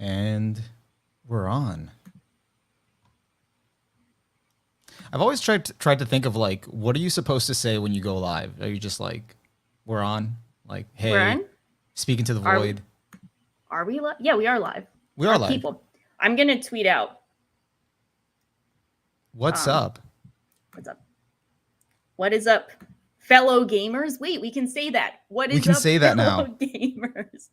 And we're on. I've always tried to think of like, what are you supposed to say when you go live? Are you just like, we're on? Like, hey, We're on? speaking to the void. Are we live? Yeah, we are live. We are live. People, I'm going to tweet out. What's up? What's up? What is up, fellow gamers? Wait, we can say that. What is up, we can say that fellow now. Gamers?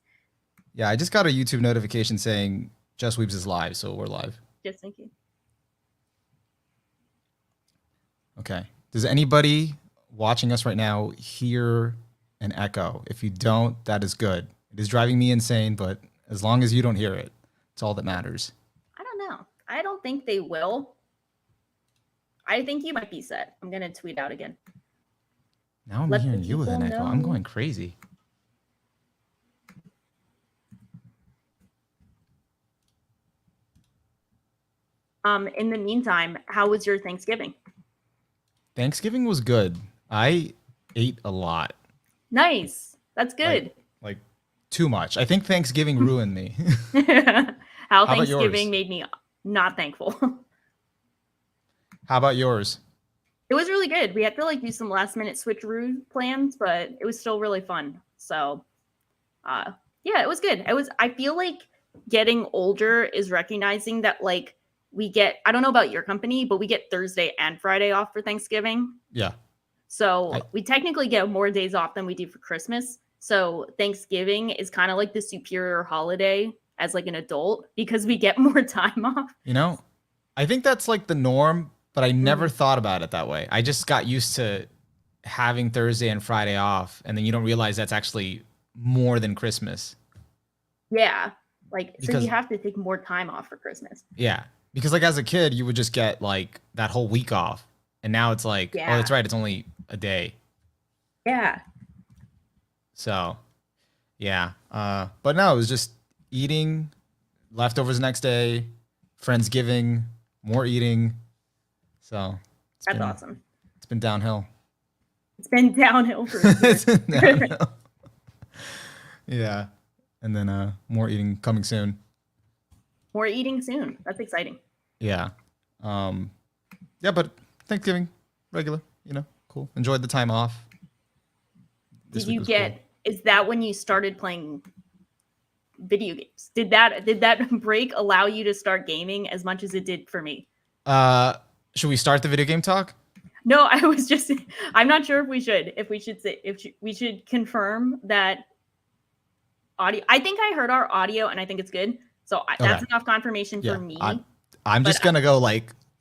Yeah, I just got a YouTube notification saying Just Weebs is live, so we're live. Just thinking. Okay. Does anybody watching us right now hear an echo? If you don't, that is good. It is driving me insane, but as long as you don't hear it, it's all that matters. I don't know. I don't think they will. I think you might be set. I'm going to tweet out again. Now I'm hearing you with an echo. I'm going crazy. In the meantime, how was your Thanksgiving? Thanksgiving was good. I ate a lot. Nice. That's good. Like too much. I think Thanksgiving ruined me. How Thanksgiving made me not thankful. How about yours? It was really good. We had to do some last minute switcheroo plans, but it was still really fun. So, yeah, it was good. I feel like getting older is recognizing that we get, I don't know about your company, but we get Thursday and Friday off for Thanksgiving. Yeah. So we technically get more days off than we do for Christmas. So Thanksgiving is kind of like the superior holiday as an adult because we get more time off. I think that's the norm, but I never thought about it that way. I just got used to having Thursday and Friday off, and then you don't realize that's actually more than Christmas. Yeah. So you have to take more time off for Christmas. Yeah. Because as a kid, you would just get that whole week off. And now it's oh, that's right. It's only a day. Yeah. So, yeah. But no, it was just eating, leftovers the next day, Friendsgiving, more eating. So that's awesome. It's been downhill. It's been downhill for downhill. Yeah. And then more eating coming soon. More eating soon. That's exciting. Yeah. Yeah, but Thanksgiving, regular, cool. Enjoyed the time off. Did you get, cool. Is that when you started playing video games? Did that break allow you to start gaming as much as it did for me? Should we start the video game talk? No, I'm not sure if we should confirm that audio. I think I heard our audio and I think it's good. So that's enough confirmation for me. I'm just going to go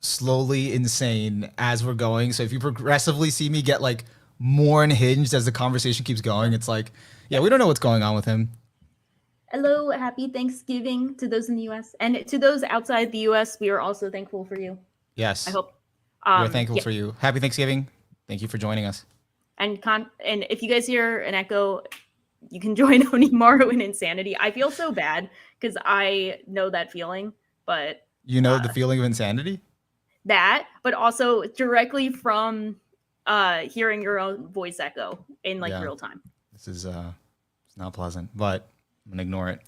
slowly insane as we're going. So if you progressively see me get more unhinged as the conversation keeps going, it's yeah, we don't know what's going on with him. Hello, happy Thanksgiving to those in the U.S. and to those outside the U.S. We are also thankful for you. Yes. I hope. We're thankful for you. Happy Thanksgiving. Thank you for joining us. And if you guys hear an echo, you can join Onimaru in Insanity. I feel so bad because I know that feeling, but... You know the feeling of insanity? That, but also directly from hearing your own voice echo in real time. This is it's not pleasant, but I'm going to ignore it.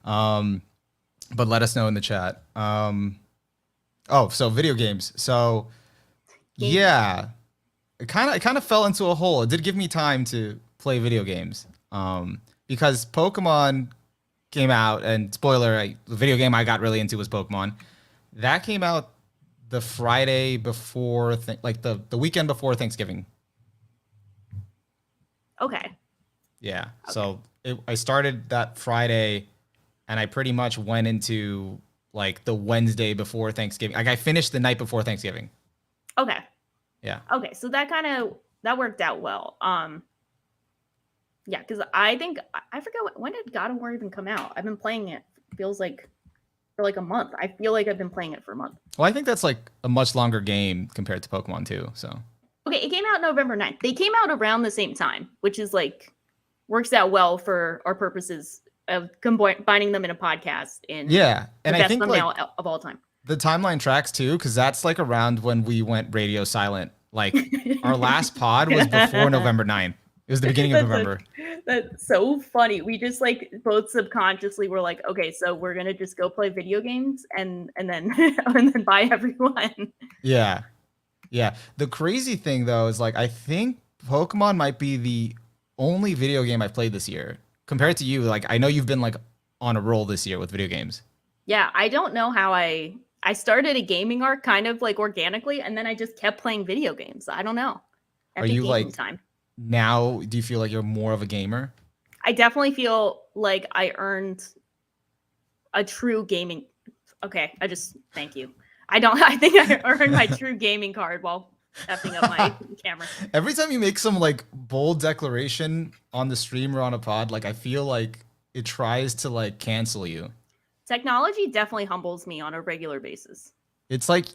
But let us know in the chat. So video games. So yeah, it kind of fell into a hole. It did give me time to play video games. Because Pokemon came out, and spoiler, the video game I got really into was Pokemon. That came out the Friday before, the weekend before Thanksgiving. Okay. Yeah. Okay. So I started that Friday, and I pretty much went into the Wednesday before Thanksgiving. I finished the night before Thanksgiving. Okay. Yeah. Okay. So that worked out well. Yeah, because I think I forget when did God of War even come out. I've been playing it. Feels like for a month. I feel like I've been playing it for a month. Well, I think that's a much longer game compared to Pokemon 2. So okay, it came out November 9th. They came out around the same time, which is works out well for our purposes of combining them in a podcast. And I think thumbnail of all time. The timeline tracks too, because that's around when we went radio silent. Our last pod was before November 9th. It was the beginning of November. That's so funny. We just like both subconsciously were like, okay, so we're gonna just go play video games and then and then buy everyone. Yeah. Yeah. The crazy thing though is like I think Pokemon might be the only video game I've played this year. Compared to you, like I know you've been like on a roll this year with video games. Yeah, I don't know how I started a gaming arc kind of like organically, and then I just kept playing video games. I don't know. Are Epic you gaming like time. now do you feel like you're more of a gamer? I definitely feel like I earned a true gaming. Okay, I just thank you. I don't. I think I earned my true gaming card while effing up my camera. Every time you make some like bold declaration on the stream or on a pod, like I feel like it tries to like cancel you. Technology definitely humbles me on a regular basis. It's like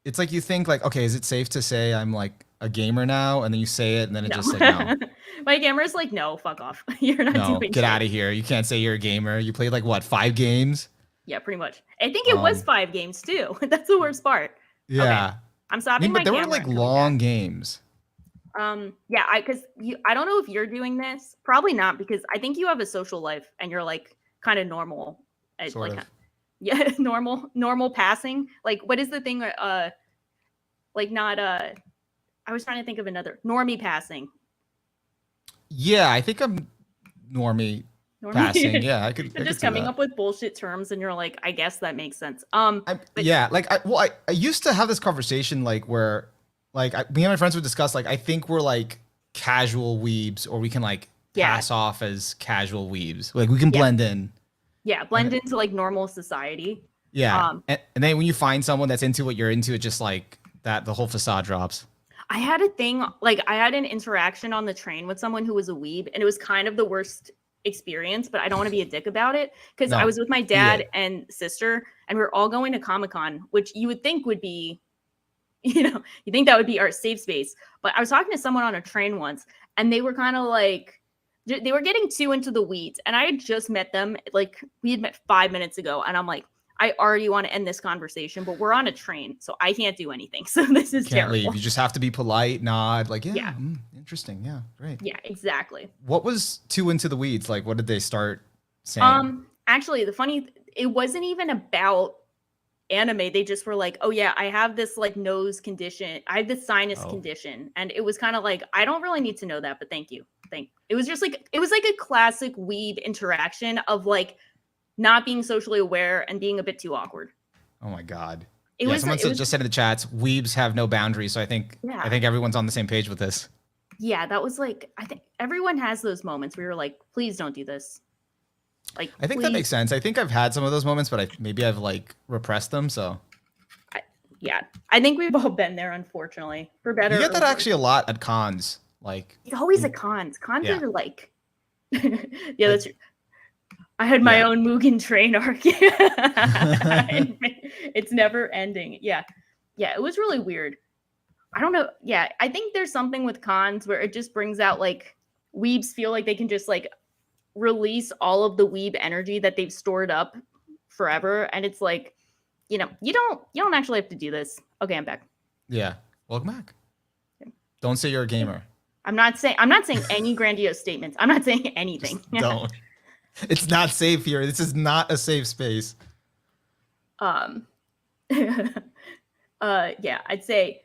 you think like, okay, is it safe to say I'm like a gamer now? And then you say it and then it No, just like no. my camera's like, no, fuck off. You're not No, doing get shit. out of here. You can't say you're a gamer. You played like what, 5 games? Yeah, pretty much. I think it was 5 games too. That's the worst part. Yeah. Okay, I'm I stopping mean, but my they were camera like and coming long back. games. Yeah, I don't know if you're doing this. Probably not, because I think you have a social life and you're like kind of normal. Sort Like of. yeah, normal passing. Like what is the thing? Like not I was trying to think of another normie passing. Yeah, I think I'm normie passing. Yeah, I could You're just see coming that. up with bullshit terms, and you're like, I guess that makes sense. But Yeah, like I used to have this conversation like where like me and my friends would discuss like I think we're like casual weebs or we can like yeah, pass off as casual weebs. Like we can yeah, blend in. yeah, blend into like normal society. Yeah. Um, And then when you find someone that's into what you're into, it just like that the whole facade drops. I had a thing, like I had an interaction on the train with someone who was a weeb, and it was kind of the worst experience, but I don't want to be a dick about it because I No, was with my be dad it. and sister, and we are all going to Comic-Con, which you would think would be, you think that would be our safe space. But I was talking to someone on a train once, and they were kind of like, they were getting too into the weeds, and I had just met them, like we had met 5 minutes ago, and I'm like, I already want to end this conversation, but we're on a train, so I can't do anything. So this is Can't terrible. leave. You just have to be polite, nod, like, yeah, Yeah. interesting. Yeah, great. Yeah, exactly. What was too into the weeds? Like, what did they start saying? Actually, it wasn't even about anime. They just were like, oh yeah, I have this like nose condition. I have this sinus Oh. condition. And it was kind of like, I don't really need to know that, but thank you. It was just like, it was like a classic weeb interaction of like not being socially aware and being a bit too awkward. Oh my god. Someone Just said in the chats, weebs have no boundaries. So I think everyone's on the same page with this. Yeah, that was like, I think everyone has those moments where you're like, please don't do this. Like, I think that makes sense. I think I've had some of those moments, but maybe I've like repressed them. So yeah, I think we've all been there, unfortunately, for better. You get that actually a lot at cons. Like it's always at cons. Cons yeah. are like, yeah, that's. I had my own Mugen Train arc. It's never ending. Yeah, it was really weird. I don't know. Yeah, I think there's something with cons where it just brings out like weebs feel like they can just like release all of the weeb energy that they've stored up forever, and it's like, you don't actually have to do this. Okay, I'm back. Yeah, welcome back. Don't say you're a gamer. I'm not saying any grandiose statements. I'm not saying anything. Don't. It's not safe here. This is not a safe space. Yeah, I'd say,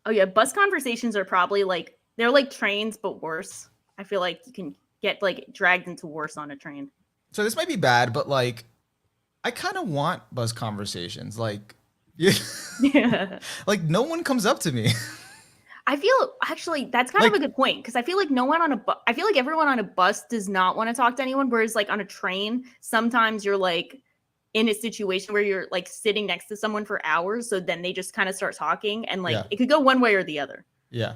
oh yeah, bus conversations are probably like, they're like trains, but worse. I feel like you can get like dragged into worse on a train. So this might be bad, but like, I kind of want bus conversations. Like, yeah, like no one comes up to me. I feel actually that's kind of a good point, because I feel like I feel like everyone on a bus does not want to talk to anyone, whereas like on a train, sometimes you're like in a situation where you're like sitting next to someone for hours, so then they just kind of start talking, and like it could go one way or the other. Yeah,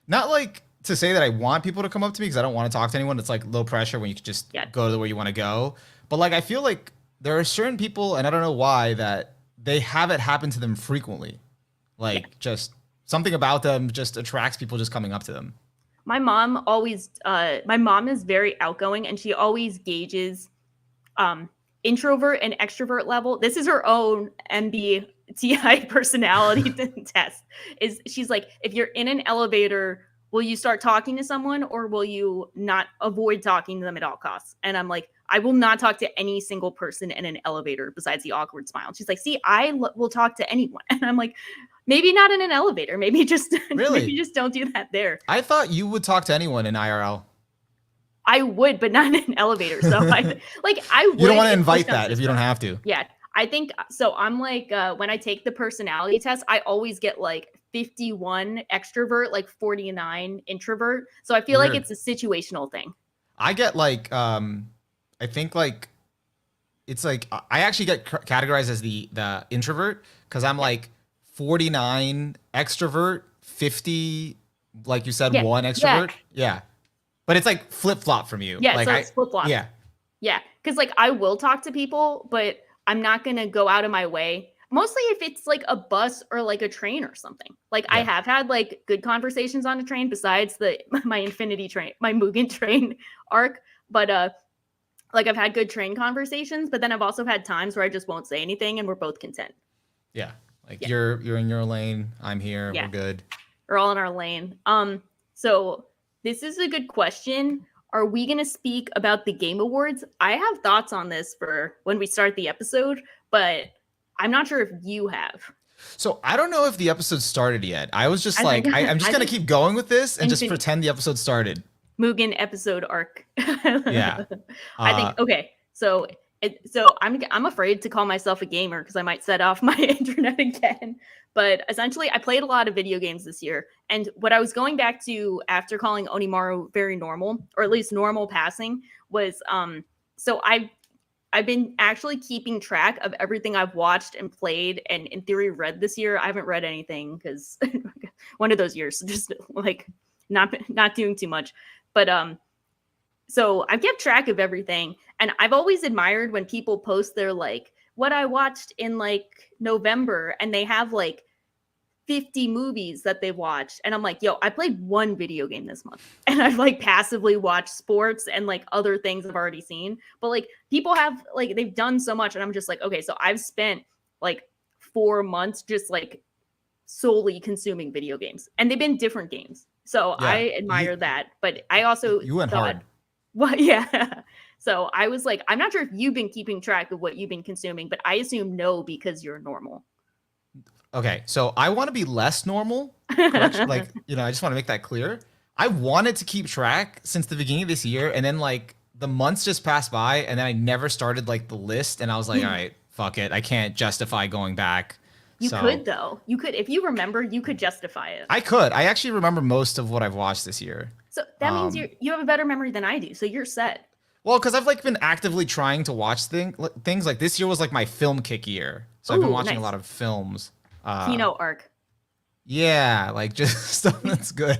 not like to say that I want people to come up to me, because I don't want to talk to anyone. It's like low pressure when you can just go to where you want to go. But like I feel like there are certain people, and I don't know why, that they have it happen to them frequently. Like just something about them just attracts people just coming up to them. My mom is very outgoing, and she always gauges introvert and extrovert level. This is her own MBTI personality test. She's like, if you're in an elevator will you start talking to someone or will you not avoid talking to them at all costs? And I'm like, I will not talk to any single person in an elevator besides the awkward smile. And she's like, see, will talk to anyone. And I'm like, maybe not in an elevator. Maybe just Really? maybe just don't do that there. I thought you would talk to anyone in IRL. I would, but not in an elevator. So I would. You don't want to invite that if you don't have to. Yeah, I think so. I'm like, when I take the personality test, I always get like 51 extrovert, like 49 introvert. So I feel like it's a situational thing. I get like, I think like, it's like, I actually get categorized as the introvert because I'm like 49 extrovert, 50, like you said, one extrovert. Yeah. But it's like flip-flop from you. Yeah, like so it's flip-flop. Yeah. Yeah, because like I will talk to people, but I'm not going to go out of my way. Mostly if it's like a bus or like a train or something. Like I have had like good conversations on a train besides my Infinity train, my Mugen train arc. But like I've had good train conversations, but then I've also had times where I just won't say anything and we're both content. Yeah. Like you're in your lane, I'm here, we're good. We're all in our lane. So this is a good question. Are we going to speak about the Game Awards? I have thoughts on this for when we start the episode, but I'm not sure if you have. So I don't know if the episode started yet. I was just I'm just going to keep going with this and just pretend the episode started. Mugen episode arc. Yeah. I think, okay. So I'm afraid to call myself a gamer because I might set off my internet again. But essentially, I played a lot of video games this year. And what I was going back to after calling Onimaru very normal, or at least normal passing, was so I've been actually keeping track of everything I've watched and played and in theory read this year. I haven't read anything because one of those years, just like not doing too much. But so I've kept track of everything. And I've always admired when people post their like what I watched in like November and they have like 50 movies that they watched. And I'm like, yo, I played one video game this month and I've like passively watched sports and like other things I've already seen. But like people have like, they've done so much. And I'm just like, okay, so I've spent like 4 months just like solely consuming video games and they've been different games. So I admire that. But I also you went hard. Well, yeah. So I was like, I'm not sure if you've been keeping track of what you've been consuming, but I assume no because you're normal. Okay, so I want to be less normal. Like, I just want to make that clear. I wanted to keep track since the beginning of this year, and then like the months just passed by, and then I never started like the list, and I was like, all right, fuck it. I can't justify going back. You could though. You could, if you remember, you could justify it. I could. I actually remember most of what I've watched this year. So that means you have a better memory than I do. So you're set. Well, because I've like been actively trying to watch things. Like this year was like my film kick year, so I've been watching a lot of films. Kino arc. Yeah, like just stuff that's good.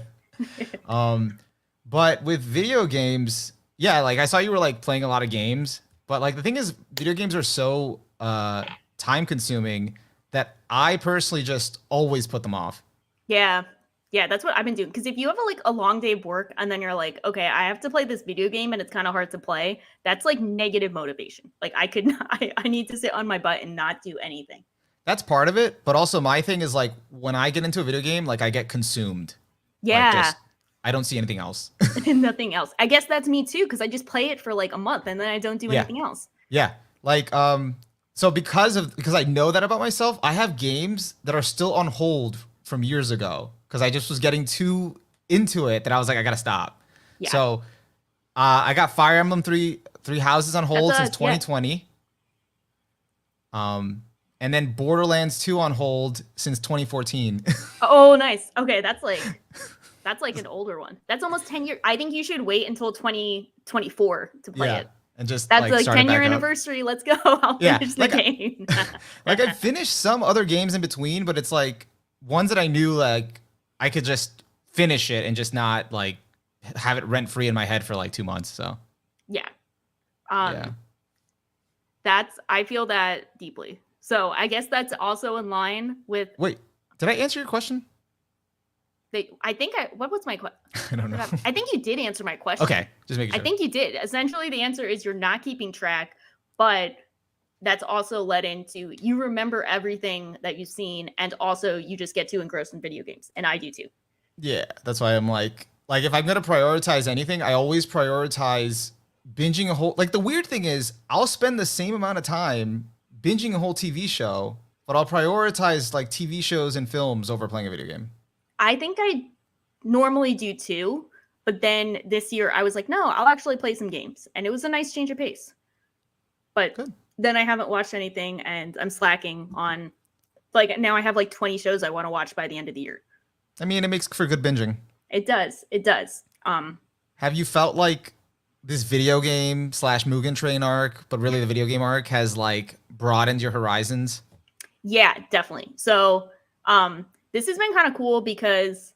But with video games, yeah, like I saw you were like playing a lot of games, but like the thing is, video games are so time consuming that I personally just always put them off. Yeah. Yeah, that's what I've been doing. Because if you have a long day of work and then you're like, okay, I have to play this video game and it's kind of hard to play, that's like negative motivation. Like I need to sit on my butt and not do anything. That's part of it. But also my thing is like when I get into a video game, like I get consumed. Yeah. Like I don't see anything else. Nothing else. I guess that's me too, because I just play it for like a month and then I don't do anything else. Yeah. Like, so because I know that about myself, I have games that are still on hold from years ago because I just was getting too into it that I was like, I gotta stop. Yeah. So I got Fire Emblem Three Houses on hold since 2020. And then Borderlands 2 on hold since 2014. Oh, nice. Okay, that's like an older one. That's almost 10 years. I think you should wait until 2024 to play it. And just that's like 10-year anniversary. Let's go. I'll finish the game. Like I finished some other games in between, but it's like ones that I knew like I could just finish it and just not like have it rent free in my head for like 2 months. So yeah. I feel that deeply. So I guess that's also in line with. Wait, did I answer your question? What was my question? I don't know. I think you did answer my question. Okay, just making sure. I think you did. Essentially, the answer is you're not keeping track, but that's also led into you remember everything that you've seen, and also you just get too engrossed in video games, and I do too. Yeah, that's why I'm like if I'm gonna prioritize anything, I always prioritize binging a whole. Like the weird thing is, I'll spend the same amount of time binging a whole TV show, but I'll prioritize like TV shows and films over playing a video game. I think I normally do too, but then this year I was like, no, I'll actually play some games, and it was a nice change of pace. But Good. then I haven't watched anything, and I'm slacking on. Like now, I have like 20 shows I want to watch by the end of the year. I mean, it makes for good binging. It does. It does. Have you felt like this video game slash Mugen Train arc, but really the video game arc has like broadened your horizons? Yeah, definitely. So, this has been kind of cool because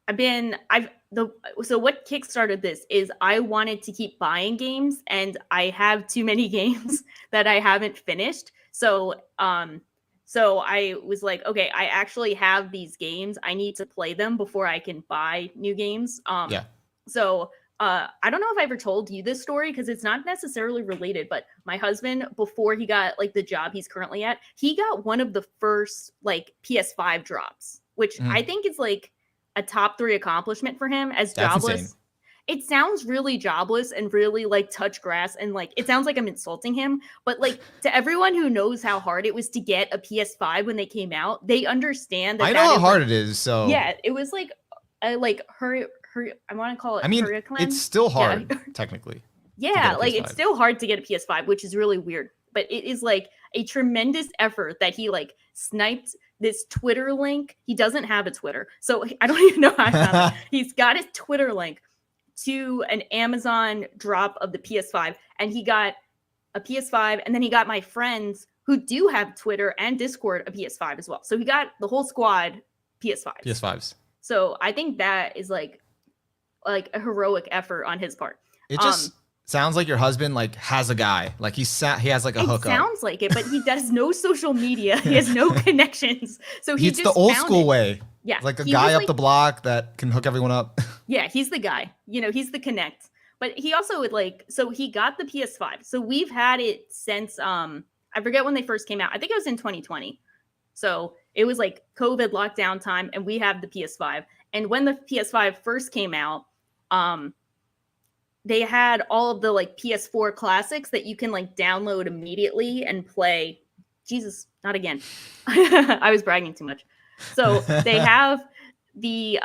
so what kickstarted this is I wanted to keep buying games and I have too many games that I haven't finished. So I was like, okay, I actually have these games. I need to play them before I can buy new games. Yeah. So I don't know if I ever told you this story because it's not necessarily related, but my husband, before he got like the job he's currently at, he got one of the first like PS5 drops, which I think is like a top 3 accomplishment for him as That's jobless. insane. It sounds really jobless and really like touch grass and like it sounds like I'm insulting him, but like to everyone who knows how hard it was to get a PS5 when they came out, they understand that I know that how is hard like, it is. So yeah, it was like her I want to call it I mean, Hurricane. it's still hard Yeah. technically. Yeah, a like it's PS5. still hard to get a PS5, which is really weird. But it is like a tremendous effort that he like sniped this Twitter link. He doesn't have a Twitter, so I don't even know how I found it. He's got his Twitter link to an Amazon drop of the PS5, and he got a PS5, and then he got my friends who do have Twitter and Discord a PS5 as well. So he got the whole squad PS5s. PS5s. So I think that is like a heroic effort on his part. It just sounds like your husband like has a guy. Like he has like a hookup. It sounds like it, but he does no social media. He has no connections. So he It's just the old found school it. way. Yeah, It's like a he guy was, up like- the block that can hook everyone up. Yeah, he's the guy. You know, he's the connect. But he also would like, so he got the PS5. So we've had it since I forget when they first came out. I think it was in 2020. So it was like COVID lockdown time, and we have the PS5. And when the PS5 first came out, they had all of the like PS4 classics that you can like download immediately and play. Jesus, not again. I was bragging too much. So they have the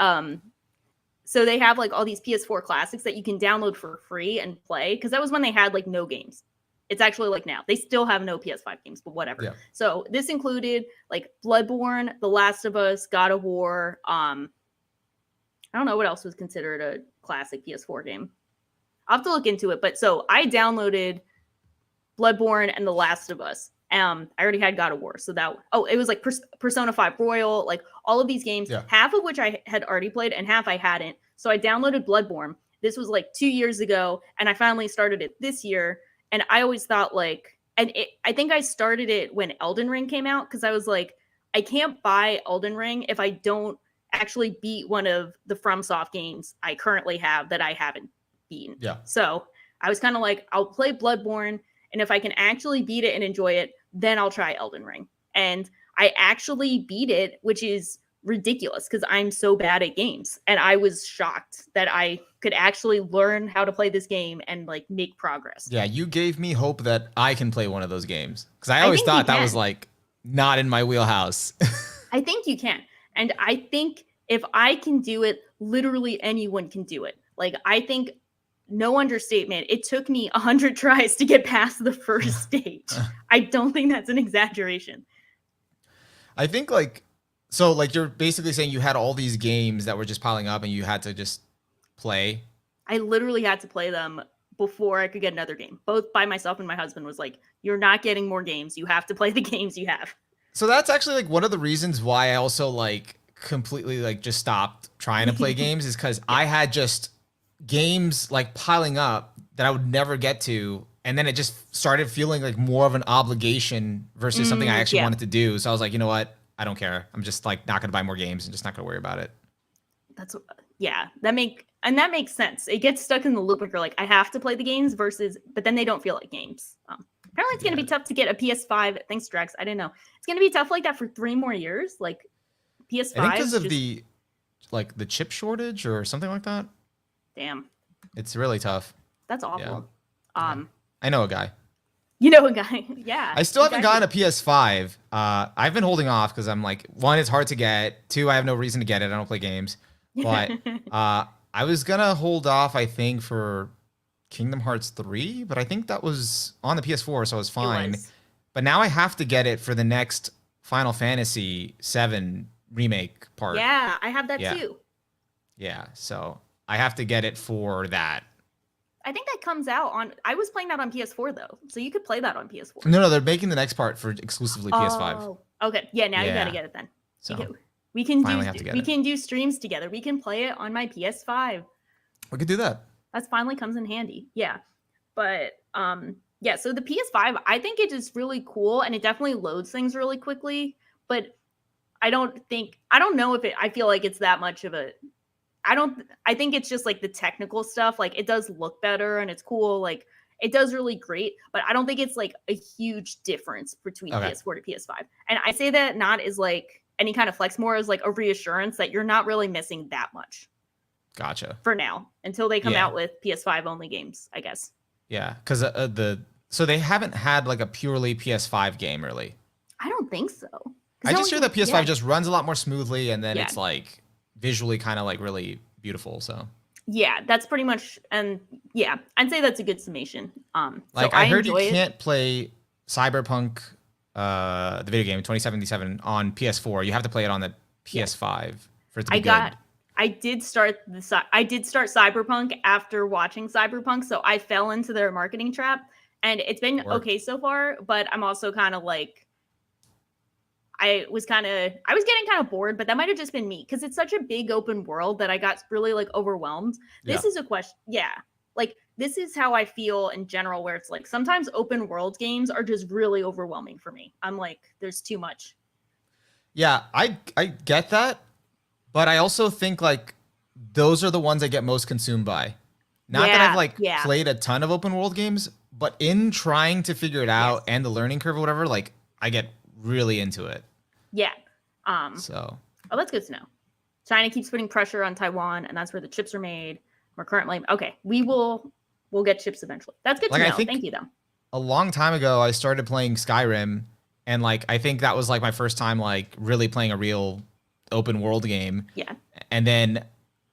so they have like all these PS4 classics that you can download for free and play, because that was when they had like no games. It's actually like now they still have no PS5 games, but whatever. Yeah. So this included like Bloodborne, The Last of Us, God of War. I don't know what else was considered a classic PS4 game. I'll have to look into it. But so I downloaded Bloodborne and The Last of Us. I already had God of War. So it was like Persona 5 Royal, like all of these games, half of which I had already played and half I hadn't. So I downloaded Bloodborne. This was like 2 years ago. And I finally started it this year. And I always thought like, I think I started it when Elden Ring came out, because I was like, I can't buy Elden Ring if I don't actually beat one of the FromSoft games I currently have that I haven't beaten. Yeah. So I was kind of like, I'll play Bloodborne, and if I can actually beat it and enjoy it, then I'll try Elden Ring. And I actually beat it, which is ridiculous because I'm so bad at games. And I was shocked that I could actually learn how to play this game and like make progress. Yeah, you gave me hope that I can play one of those games, because I always thought that was like not in my wheelhouse. I think you can. And I think if I can do it, literally anyone can do it. Like, I think, no understatement, it took me 100 tries to get past the first stage. I don't think that's an exaggeration. I think so you're basically saying you had all these games that were just piling up and you had to just play. I literally had to play them before I could get another game. Both by myself and my husband was like, you're not getting more games. You have to play the games you have. So that's actually like one of the reasons why I also like completely like just stopped trying to play games, is because I had just games like piling up that I would never get to. And then it just started feeling like more of an obligation versus something I actually wanted to do. So I was like, you know what? I don't care. I'm just like not going to buy more games and just not going to worry about it. That makes sense. It gets stuck in the loop where you're like, I have to play the games but then they don't feel like games. Apparently it's going to be tough to get a PS5. Thanks, Drex. I didn't know. It's going to be tough like that for 3 more years. Like PS5. I think because of the like the chip shortage or something like that. Damn, It's really tough. that's awful. Yeah. I know a guy. You know a guy. Yeah. I still haven't exactly. gotten a PS5. I've been holding off because I'm like, one, it's hard to get. Two, I have no reason to get it. I don't play games. But I was gonna hold off, I think, for Kingdom Hearts 3, but I think that was on the PS4, so it was fine. was. But now I have to get it for the next Final Fantasy 7 remake part. Yeah, I have that Yeah. too. Yeah, so I have to get it for that. I think that comes out on. I was playing that on PS4 though, so you could play that on PS4. No, they're making the next part for exclusively PS5. Oh, okay. Yeah, now you Yeah. gotta get it then. So We can finally have to do get we it. can do streams together. We can play it on my PS5. we could do that. That finally comes in handy. Yeah. But yeah, so the PS5, I think it is really cool and it definitely loads things really quickly, but I don't know if I feel like it's that much of a I think it's just like the technical stuff. Like it does look better and it's cool. Like it does really great, but I don't think it's like a huge difference between PS4 to PS5. And I say that not as like any kind of flex, more as like a reassurance that you're not really missing that much. Gotcha. For now, until they come out with PS5 only games, I guess. Yeah, because so they haven't had like a purely PS5 game really. I don't think so. I just hear that PS5 just runs a lot more smoothly, and then it's like visually kind of like really beautiful. So yeah, that's pretty much, and yeah, I'd say that's a good summation. Like so I heard you can't play Cyberpunk, the video game 2077 on PS4. You have to play it on the PS5 for it to be good. I did start Cyberpunk after watching Cyberpunk, so I fell into their marketing trap, and it's been okay so far. But I'm also kind of like, I was getting kind of bored, but that might have just been me because it's such a big open world that I got really like overwhelmed. This is a question, like this is how I feel in general, where it's like sometimes open world games are just really overwhelming for me. I'm like, there's too much. Yeah, I get that. But I also think like those are the ones I get most consumed by. Not that I've like played a ton of open world games, but in trying to figure it out and the learning curve or whatever, like I get really into it. Yeah. So. Oh, that's good to know. China keeps putting pressure on Taiwan, and that's where the chips are made. We're currently okay. We'll get chips eventually. That's good to know. Thank you, though. A long time ago, I started playing Skyrim, and like I think that was like my first time like really playing a real open world game. Yeah. And then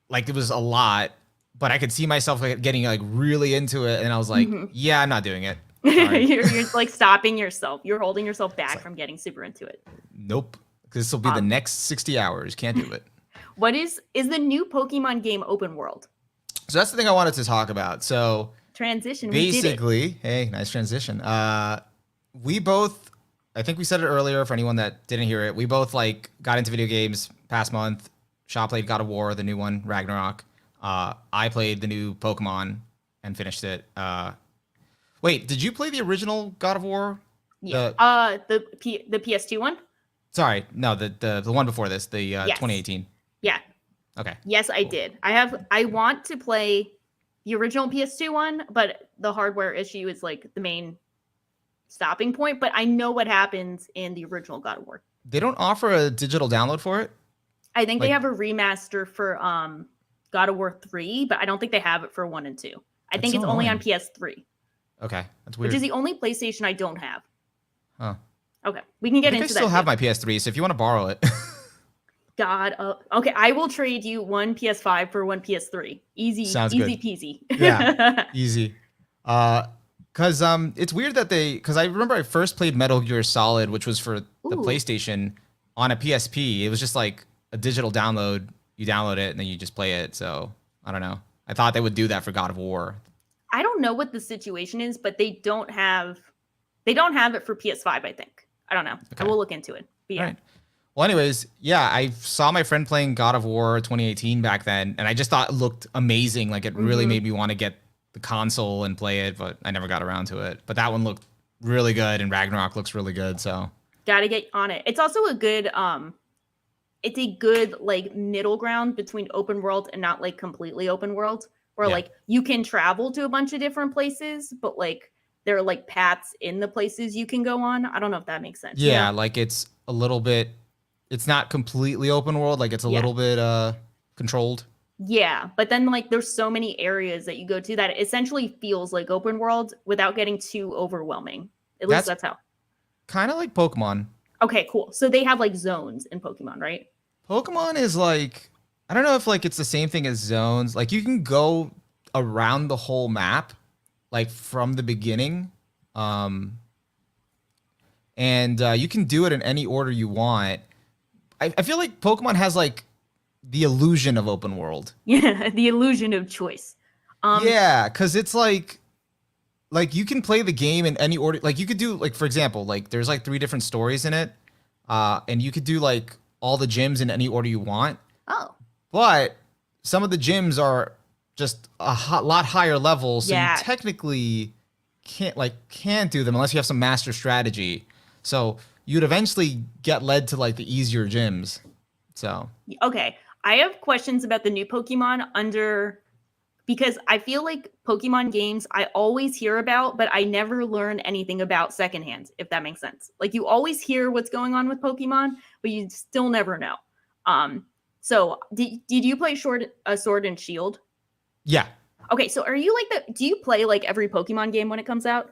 like it was a lot, but I could see myself like getting like really into it, and I was like, yeah, I'm not doing it. you're like stopping yourself. You're holding yourself back from getting super into it. Nope. This will be the next 60 hours. Can't do it. What is the new Pokemon game open world? So that's the thing I wanted to talk about. So transition. Basically, hey, nice transition. We both, I think we said it earlier for anyone that didn't hear it. We both like got into video games past month. Shaw played God of War, the new one, Ragnarok. I played the new Pokemon and finished it. Wait, did you play the original God of War? Yeah. The PS2 one? Sorry, no, the one before this, the 2018. Yeah. Okay. Yes, I did. I want to play the original PS2 one, but the hardware issue is like the main stopping point. But I know what happens in the original God of War. They don't offer a digital download for it? I think they have a remaster for God of War 3, but I don't think they have it for 1 and 2. I think it's only on PS3. Okay, that's weird. Which is the only PlayStation I don't have. Huh. Okay, we can get into that. I still have my PS3, so if you want to borrow it. God, okay, I will trade you one PS5 for one PS3. Easy, Sounds easy good. peasy. Yeah, easy. Because it's weird that because I remember I first played Metal Gear Solid, which was for the PlayStation on a PSP. It was just like a digital download. You download it and then you just play it. So I don't know. I thought they would do that for God of War. I don't know what the situation is, but they don't have it for PS5, I think. I don't know. Okay. I will look into it. But yeah. Right. Well, anyways, yeah, I saw my friend playing God of War 2018 back then, and I just thought it looked amazing. Like it really made me want to get the console and play it, but I never got around to it. But that one looked really good, and Ragnarok looks really good. So gotta get on it. It's also a good it's a good like middle ground between open world and not like completely open world, where like you can travel to a bunch of different places, but like there are like paths in the places you can go on. I don't know if that makes sense. Yeah, like it's a little bit, it's not completely open world. Like it's a little bit controlled. Yeah, but then like there's so many areas that you go to that it essentially feels like open world without getting too overwhelming. At least That's that's how. kind of like Pokemon. Okay, cool. So they have like zones in Pokemon, right? Pokemon is like, I don't know if like it's the same thing as zones. Like you can go around the whole map, like from the beginning, um, and you can do it in any order you want. I feel like Pokemon has like the illusion of open world. Yeah, the illusion of choice. Yeah, because it's like you can play the game in any order. Like you could do like for example, like there's like 3 different stories in it, and you could do like all the gyms in any order you want. Oh, But some of the gyms are just a lot higher level, so you yeah. technically can't do them unless you have some master strategy. So you'd eventually get led to like the easier gyms. So Okay. I have questions about the new Pokemon under because I feel like Pokemon games I always hear about, but I never learn anything about secondhand, if that makes sense. Like you always hear what's going on with Pokemon, but you still never know. Um, so did you play Sword and Shield? yeah. Okay, so are you like the do you play like every Pokemon game when it comes out?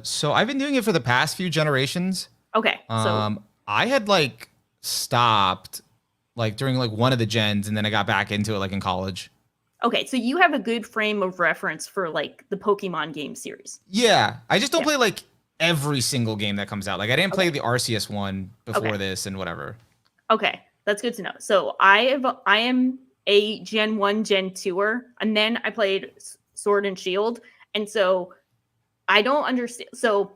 So I've been doing it for the past few generations. Okay, so I had like stopped like during like one of the gens, and then I got back into it like in college. okay, so you have a good frame of reference for like the Pokemon game series. Yeah, I just don't Yeah. play like every single game that comes out. Like I didn't play Okay. the Arceus one before Okay. this and whatever. Okay, that's good to know. So I am a Gen 1, Gen 2er, and then I played Sword and Shield. And so I don't understand. So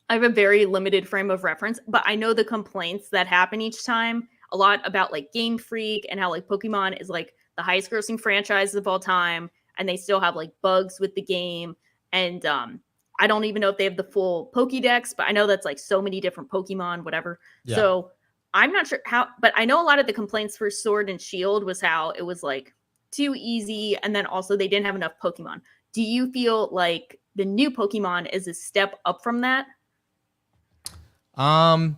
I have a very limited frame of reference, but I know the complaints that happen each time a lot about like Game Freak and how like Pokemon is like the highest grossing franchise of all time, and they still have like bugs with the game. And I don't even know if they have the full Pokédex, but I know that's like so many different Pokemon, whatever. Yeah. So I'm not sure how, but I know a lot of the complaints for Sword and Shield was how it was like too easy, and then also they didn't have enough Pokemon. Do you feel like the new Pokemon is a step up from that? I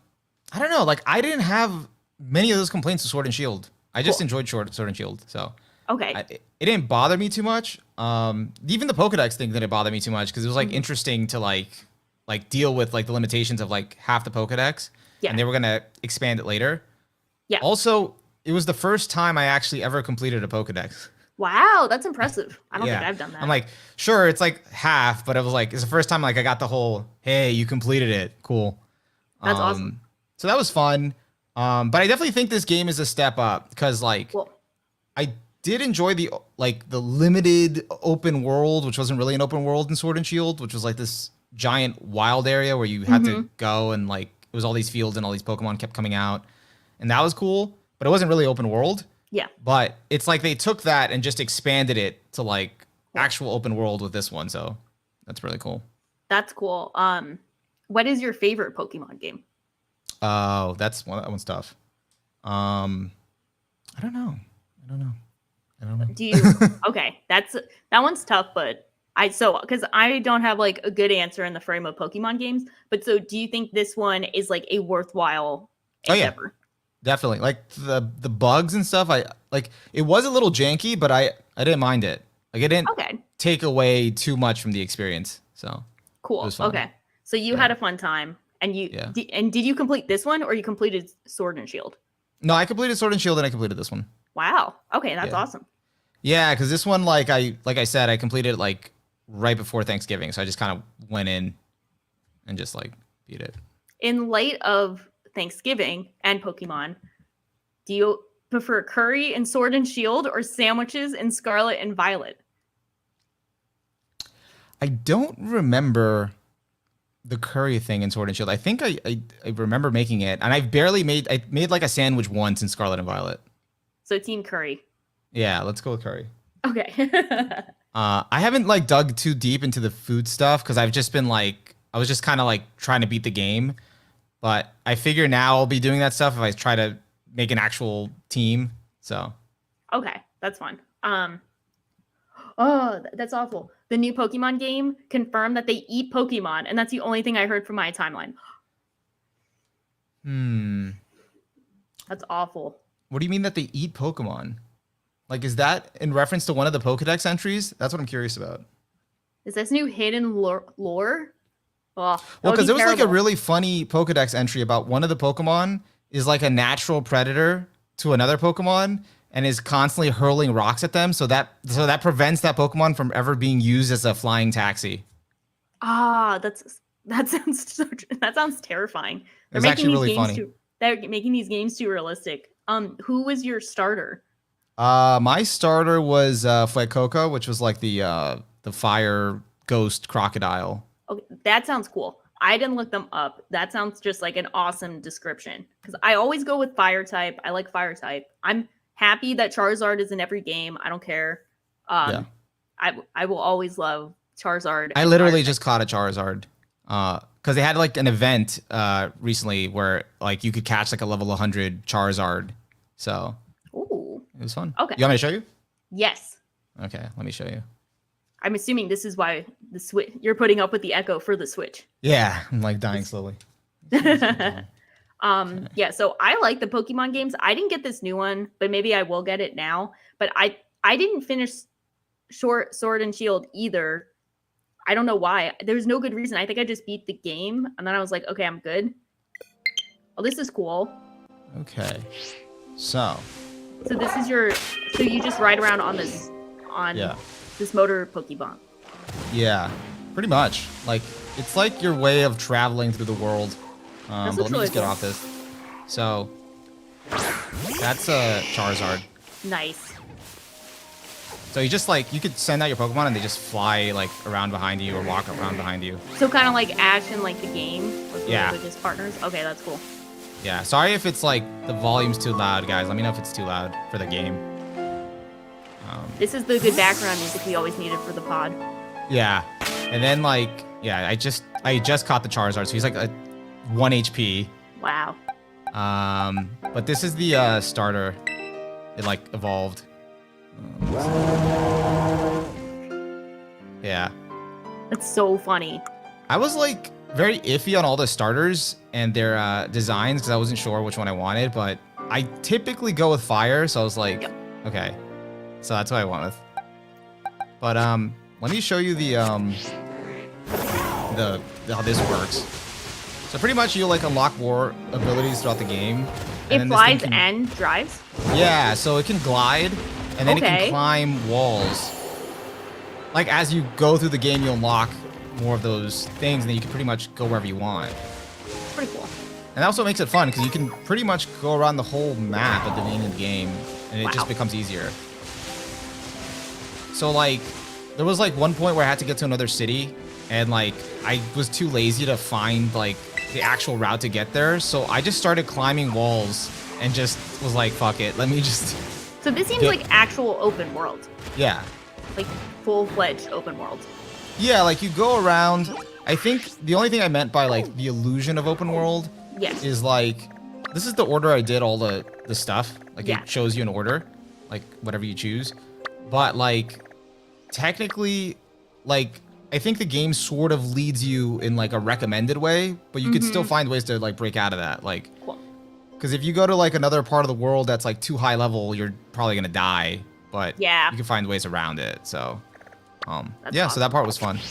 don't know. Like I didn't have many of those complaints with Sword and Shield. I just Cool. enjoyed Sword and Shield, so Okay. it didn't bother me too much. Even the Pokedex thing didn't bother me too much because it was like Mhm. interesting to like deal with like the limitations of like half the Pokedex, Yeah. and they were gonna expand it later. Yeah. Also, it was the first time I actually ever completed a Pokedex. Wow, that's impressive. I don't think Yeah. I've done that. I'm like, sure, it's like half, but it was like it's the first time like I got the whole, hey, you completed it. Cool. That's awesome. So that was fun. But I definitely think this game is a step up because like Cool. I did enjoy the limited open world, which wasn't really an open world in Sword and Shield, which was like this giant wild area where you had to go and like it was all these fields and all these Pokemon kept coming out. And that was cool, but it wasn't really open world. Yeah. But it's like they took that and just expanded it to like actual open world with this one. So that's really cool. That's cool. What is your favorite Pokemon game? Oh, that one's tough. Um, I don't know. I don't know. I don't know. Do you okay, that one's tough, but because I don't have like a good answer in the frame of Pokemon games, but so do you think this one is like a worthwhile Oh yeah, endeavor? definitely. Like the bugs and stuff. I like it was a little janky, but I didn't mind it. Like it didn't Okay, take away too much from the experience. So it cool. was fun. Okay, so you Yeah. had a fun time, and Yeah. did you complete this one or you completed Sword and Shield? No, I completed Sword and Shield and I completed this one. Wow. Okay, that's Yeah. awesome. Yeah, because this one, like I said, I completed it like right before Thanksgiving, so I just kind of went in and just like beat it. In light of Thanksgiving and Pokemon, do you prefer curry and Sword and Shield or sandwiches in Scarlet and Violet? I don't remember the curry thing in Sword and Shield. I think I remember making it, and I made like a sandwich once in Scarlet and Violet. So Team Curry. Yeah, let's go with curry. Okay. I haven't like dug too deep into the food stuff because I've just been like I was just kind of like trying to beat the game, but I figure now I'll be doing that stuff if I try to make an actual team. So Okay, that's fine. Oh, that's awful. The new Pokemon game confirmed that they eat Pokemon, and that's the only thing I heard from my timeline. hmm. That's awful. What do you mean that they eat Pokemon? Like, is that in reference to one of the Pokedex entries? That's what I'm curious about. Is this new hidden lore? Oh, that Well, would because be there was like a terrible. really funny Pokedex entry about one of the Pokemon is like a natural predator to another Pokemon and is constantly hurling rocks at them. So that prevents that Pokemon from ever being used as a flying taxi. Ah, that sounds that sounds terrifying. It was actually really funny. They're making these games too realistic. Who was your starter? My starter was Fuecoco, which was like the fire ghost crocodile. Okay, that sounds cool. I didn't look them up. That sounds just like an awesome description. Because I always go with fire type. I like fire type. I'm happy that Charizard is in every game. I don't care. Yeah. I will always love Charizard. I and literally fire just caught a Charizard. Because they had like an event recently where like you could catch like a level 100 Charizard. So type. Ooh. it was fun. Okay. You want me to show you? Yes. Okay, let me show you. I'm assuming this is why the Switch you're putting up with the echo for the Switch. Yeah, I'm like dying slowly. Yeah, so I like the Pokemon games. I didn't get this new one, but maybe I will get it now. But I didn't finish Sword and Shield either. I don't know why. There's no good reason. I think I just beat the game and then I was like, okay, I'm good. Oh, this is cool. Okay, so So this is your so you just ride around on this yeah, this motor Pokemon. yeah, pretty much. Like it's like your way of traveling through the world. But let me really just get cool. off this. So that's a Charizard. Nice. So you just like you could send out your Pokemon and they just fly like around behind you or walk around behind you. So kind of like Ash in like the game Yeah. with his partners. Okay, that's cool. Yeah, sorry if it's like the volume's too loud, guys. Let me know if it's too loud for the game. This is the good background music we always needed for the pod. Yeah, and then like yeah, I just caught the Charizard, so he's like a 1 HP. Wow. But this is the starter. It like evolved. Yeah, That's so funny. I was like very iffy on all the starters and their designs because I wasn't sure which one I wanted, but I typically go with fire, so I was like, Yep. okay, so that's what I went with. But let me show you the how this works. So pretty much you like unlock more abilities throughout the game. It then this thing flies can- and drives. Yeah, so it can glide, and then it Okay. can climb walls. Like as you go through the game, you unlock more of those things, and then you can pretty much go wherever you want. It's pretty cool. And that also makes it fun because you can pretty much go around the whole map at the beginning of the game, and it Wow. just becomes easier. So like, there was like one point where I had to get to another city, and like I was too lazy to find like the actual route to get there, so I just started climbing walls and just was like, fuck it, let me just So this seems Yeah. like actual open world, yeah. like full-fledged open world. Yeah, like you go around. I think the only thing I meant by like the illusion of open world Yes. is like this is the order I did all the stuff. Like Yeah. it shows you an order, like whatever you choose. But like technically, like I think the game sort of leads you in like a recommended way, but you could still find ways to like break out of that. Like, Cool. because if you go to like another part of the world that's like too high level, you're probably gonna die. But Yeah. you can find ways around it. So, That's yeah, so awesome. that part was fun. And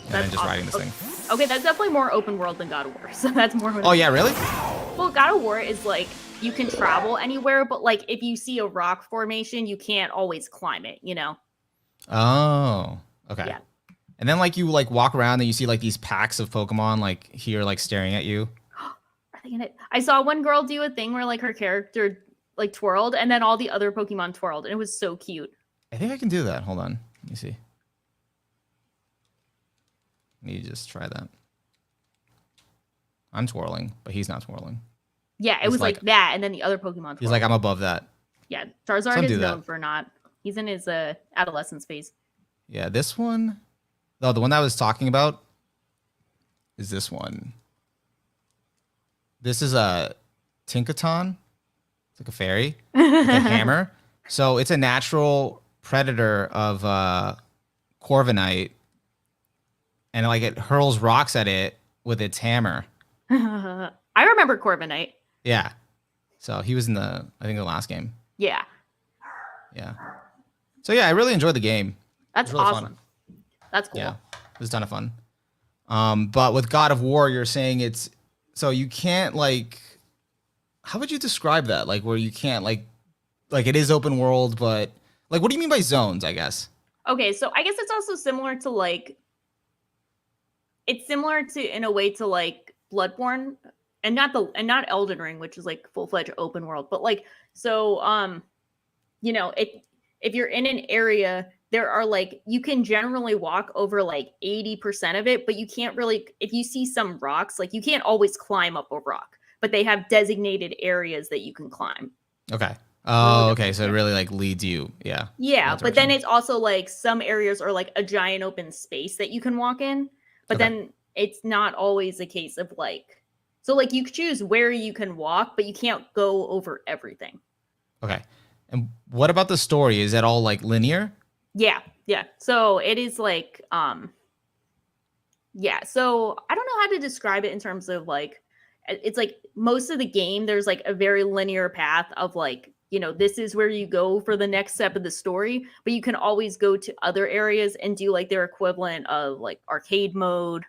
then That's just awesome. riding this Okay. thing. Okay, that's definitely more open world than God of War. So that's more. Oh yeah, really? Well, God of War is like you can travel anywhere, but like if you see a rock formation, you can't always climb it. You know. Oh, okay. Yeah. And then like you like walk around and you see like these packs of Pokemon like here like staring at you. Are they gonna? I saw one girl do a thing where like her character like twirled, and then all the other Pokemon twirled, and it was so cute. I think I can do that. Hold on. Let me see. Need to just try that. I'm twirling, but he's not twirling. Yeah, it It's was like, like- that, and then the other Pokemon. Twirled. He's like, I'm above that. Yeah, Charizard Some is do known that. for not. He's in his adolescence phase. Yeah, this one. No, the one that I was talking about is this one. This is a Tinkaton. It's like a fairy. With a hammer. So it's a natural predator of Corviknight. And like it hurls rocks at it with its hammer. I remember Corviknight. Yeah. So he was in I think the last game. Yeah, Yeah. So yeah, I really enjoyed the game. that's really fun. awesome. That's cool. Yeah, it was a ton of fun. But with God of War, you're saying it's so you can't like. How would you describe that? Like where you can't like it is open world, but like what do you mean by zones? I guess. Okay, so I guess it's also similar to like it's similar to in a way to like Bloodborne and not Elden Ring, which is like full-fledged open world, but like so if you're in an area, there are like you can generally walk over like 80% of it, but you can't really if you see some rocks, like you can't always climb up a rock, but they have designated areas that you can climb. Okay. Oh, okay. So it really like leads you. Yeah. Yeah, but then it's also like some areas are like a giant open space that you can walk in, but then it's not always a case of like so like you choose where you can walk, but you can't go over everything. Okay. And what about the story? Is that all like linear? Yeah. So it is like yeah, so I don't know how to describe it in terms of like it's like most of the game there's like a very linear path of like this is where you go for the next step of the story, but you can always go to other areas and do like their equivalent of like arcade mode,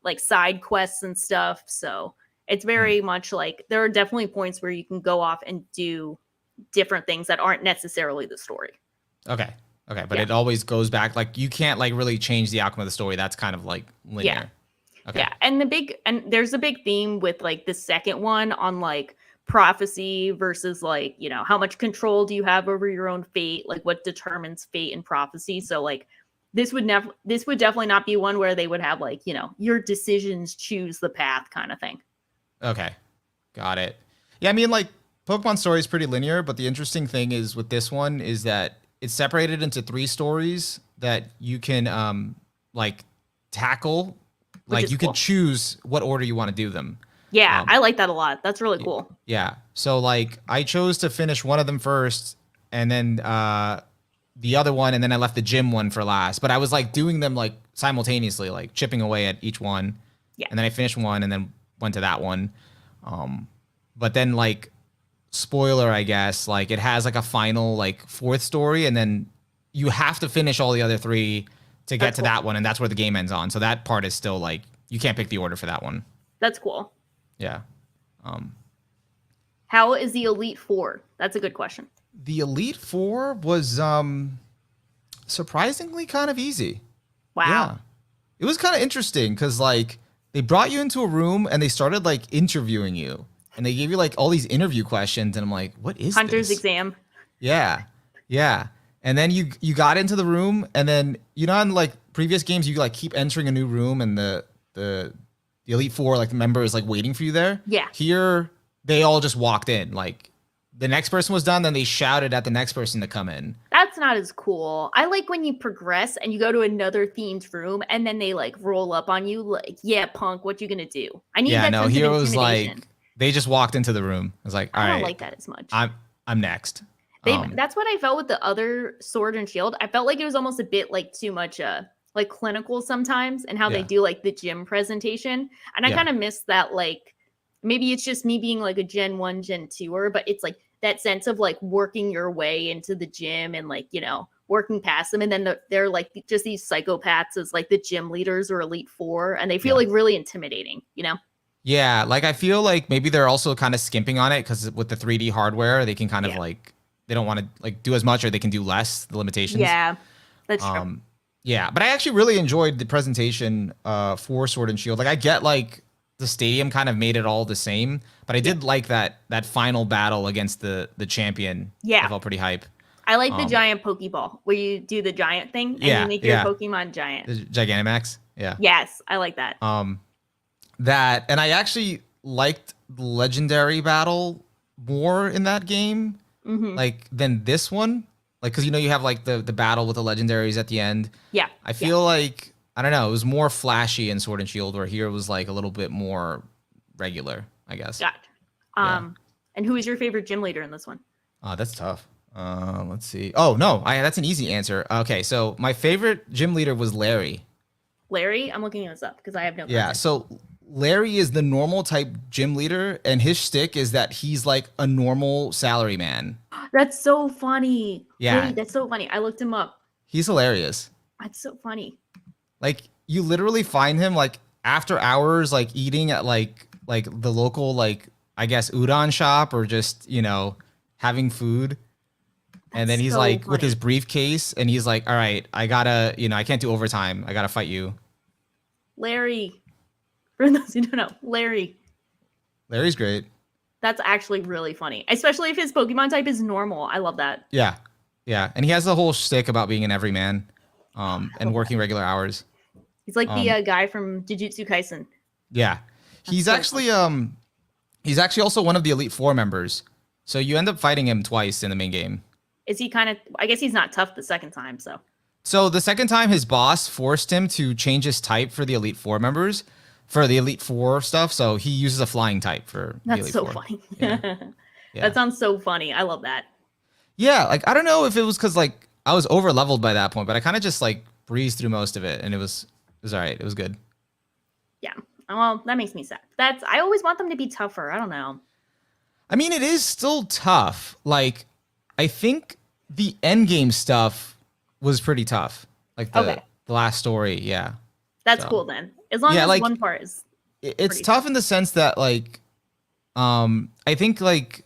like side quests and stuff. So it's very much like there are definitely points where you can go off and do different things that aren't necessarily the story. Okay. But it always goes back. Like you can't like really change the outcome of the story. That's kind of like linear. Yeah. Okay. Yeah. And there's a big theme with like the second one on like prophecy versus like, how much control do you have over your own fate? Like what determines fate and prophecy? So like this would definitely not be one where they would have like, your decisions choose the path kind of thing. Okay. Got it. Yeah. I mean, like Pokemon story is pretty linear, but the interesting thing is with this one is that it's separated into 3 stories that you can like tackle. Like you cool. Can choose what order you want to do them. Yeah, I like that a lot. That's really cool. Yeah. So like I chose to finish one of them first and then the other one, and then I left the gym one for last. But I was like doing them like simultaneously, like chipping away at each one. Yeah. And then I finished one and then went to that one. But then like spoiler, I guess, like it has like a final like 4th story, and then you have to finish all the other 3 to get to that one, and that's where the game ends on. So that part is still like you can't pick the order for that one. That's cool. Yeah. How is the Elite Four? That's a good question. The Elite Four was surprisingly kind of easy. Wow. Yeah. It was kind of interesting because like they brought you into a room and they started like interviewing you. And they gave you like all these interview questions, and I'm like, what is Hunter's this? exam. Yeah. And then you got into the room, and then in like previous games you like keep entering a new room, and the Elite Four like the member is like waiting for you there. Yeah. Here they all just walked in. Like the next person was done, then they shouted at the next person to come in. That's not as cool. I like when you progress and you go to another themed room, and then they like roll up on you like, yeah, punk, what you gonna do? I need that sense of here was like they just walked into the room. I was like, all right. I don't like that as much. I'm next. That's what I felt with the other Sword and Shield. I felt like it was almost a bit like too much like clinical sometimes, and how they do like the gym presentation. And I kind of miss that. Like maybe it's just me being like a Gen 1, Gen 2er, but it's like that sense of like working your way into the gym and like, working past them. And then they're like just these psychopaths as like the gym leaders or Elite Four. And they feel like really intimidating, Yeah, like I feel like maybe they're also kind of skimping on it because with the 3D hardware, they can kind of like they don't want to like do as much, or they can do less. The limitations. Yeah, that's true. Yeah, but I actually really enjoyed the presentation for Sword and Shield. Like I get like the stadium kind of made it all the same, but I did like that final battle against the champion. Yeah, I felt pretty hype. I like the giant Pokeball where you do the giant thing and you make your Pokemon giant. The Gigantamax. Yeah. Yes, I like that. That, and I actually liked the legendary battle more in that game, like than this one. Like, cause you have like the battle with the legendaries at the end. Yeah. I feel like, I don't know, it was more flashy in Sword and Shield, where here it was like a little bit more regular, I guess. Got it. And who is your favorite gym leader in this one? That's tough. Let's see. Oh no, that's an easy answer. Okay, so my favorite gym leader was Larry. Larry? I'm looking this up because I have no concept. Yeah, so Larry is the normal type gym leader, and his shtick is that he's like a normal salary man. That's so funny. Yeah, Wait, that's so funny. I looked him up. he's hilarious. That's so funny. Like you literally find him like after hours, like eating at like the local like I guess udon shop or just having food. And then That's he's so like with his funny. briefcase, and he's like, "All right, I gotta, I can't do overtime. I gotta fight you." Larry. For those who don't know, Larry. Larry's great. That's actually really funny, especially if his Pokemon type is normal. I love that. Yeah, yeah, and he has the whole shtick about being an everyman, I and love that. working regular hours. He's like the Um, guy from Jujutsu Kaisen. yeah, That's he's so actually funny. he's actually also one of the Elite Four members. So you end up fighting him twice in the main game. Is he kind of? I guess he's not tough the second time. So So the second time, his boss forced him to change his type for the Elite Four members, for the Elite Four stuff. So he uses a flying type for the that's Elite so Four. funny. Yeah, yeah. That sounds so funny. I love that. Yeah, like I don't know if it was because like I was over leveled by that point, but I kind of just like breezed through most of it, and it was all right. It was good. Yeah. Well, that makes me sad. I always want them to be tougher. I don't know. I mean, it is still tough. Like I think the end game stuff was pretty tough. Like the Okay. the last story, yeah. That's So cool then. As long yeah, as like one part is it's pretty tough tough. in the sense that like I think like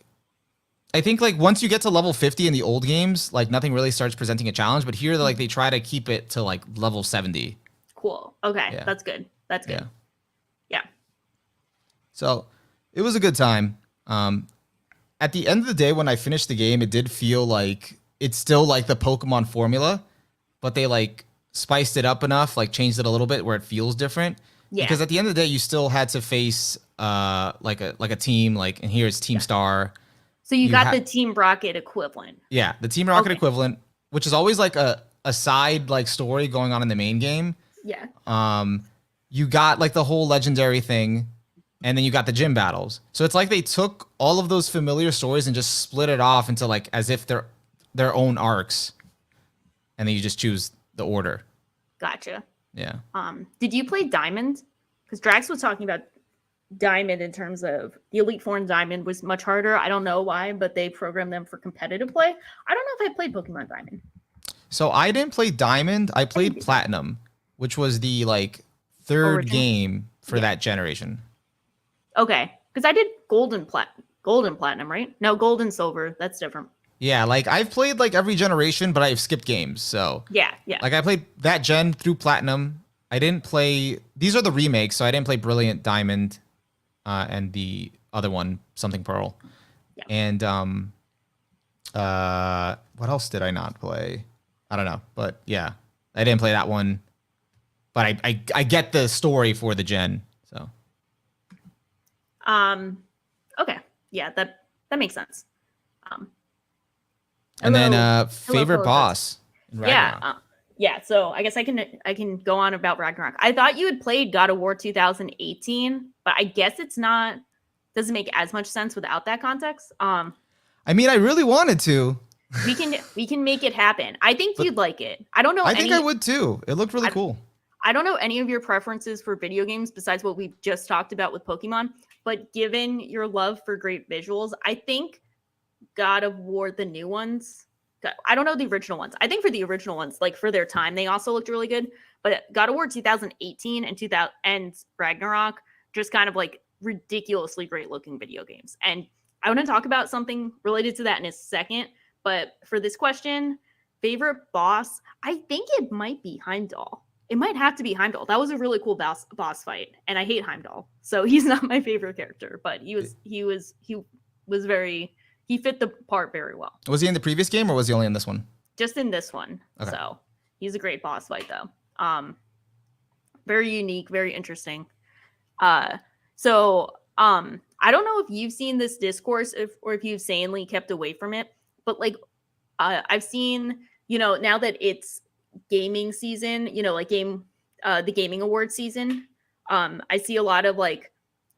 once you get to level 50 in the old games, like nothing really starts presenting a challenge. But here, like they try to keep it to like level 70. Cool. Okay. Yeah, That's good. That's yeah. good. Yeah. So it was a good time. At the end of the day, when I finished the game, it did feel like it's still like the Pokemon formula, but they like spiced it up enough, like changed it a little bit where it feels different. Yeah. Because at the end of the day, you still had to face like a team, like and here it's Team Yeah. Star. So you You got have the Team Rocket equivalent. Yeah, the Team Rocket Okay. equivalent, which is always like a side like story going on in the main game. Yeah. You got like the whole legendary thing, and then you got the gym battles. So it's like they took all of those familiar stories and just split it off into like as if they're their own arcs, and then you just choose the order. Gotcha. Yeah. Did you play Diamond? Because Drax was talking about Diamond in terms of the Elite Four and Diamond was much harder. I don't know why, but they programmed them for competitive play. I don't know if I played Pokemon Diamond. So I didn't play Diamond. I I played did. Platinum, which was the like third Original. game for Yeah. that generation. Okay. Because I did Golden Platinum, right? No, Gold and Silver. That's different. Yeah, like I've played like every generation, but I've skipped games. So Yeah. Yeah. like I played that gen through Platinum. I didn't play. These are the remakes, so I didn't play Brilliant Diamond, and the other one, Something Pearl. Yeah. And what else did I not play? I don't know, but yeah, I didn't play that one. But I get the story for the gen. So Okay. Yeah, that makes sense. Um and then hello. favorite Hello, boss in Yeah. Ragnarok. Yeah, so I guess I can go on about Ragnarok. I thought you had played God of War 2018, but I guess it's not doesn't make as much sense without that context. I mean, I really wanted to, We can make it happen. I think but you'd like it. I don't know I think I any would too. It looked really I, cool. I don't know any of your preferences for video games besides what we just talked about with Pokemon, but given your love for great visuals, I think God of War, the new ones. I don't know the original ones. I think for the original ones, like for their time, they also looked really good. But God of War 2018 and 2000 and Ragnarok, just kind of like ridiculously great looking video games. And I want to talk about something related to that in a second. But for this question, favorite boss, I think it might be Heimdall. It might have to be Heimdall. That was a really cool boss fight, and I hate Heimdall, so he's not my favorite character. But he was very he fit the part very well. Was he in the previous game or was he only in this one? Just in this one. Okay. So he's a great boss fight though. Very unique, very interesting. I don't know if you've seen this discourse or if you've sanely kept away from it, but like I've seen, now that it's gaming season, like the gaming award season, I see a lot of like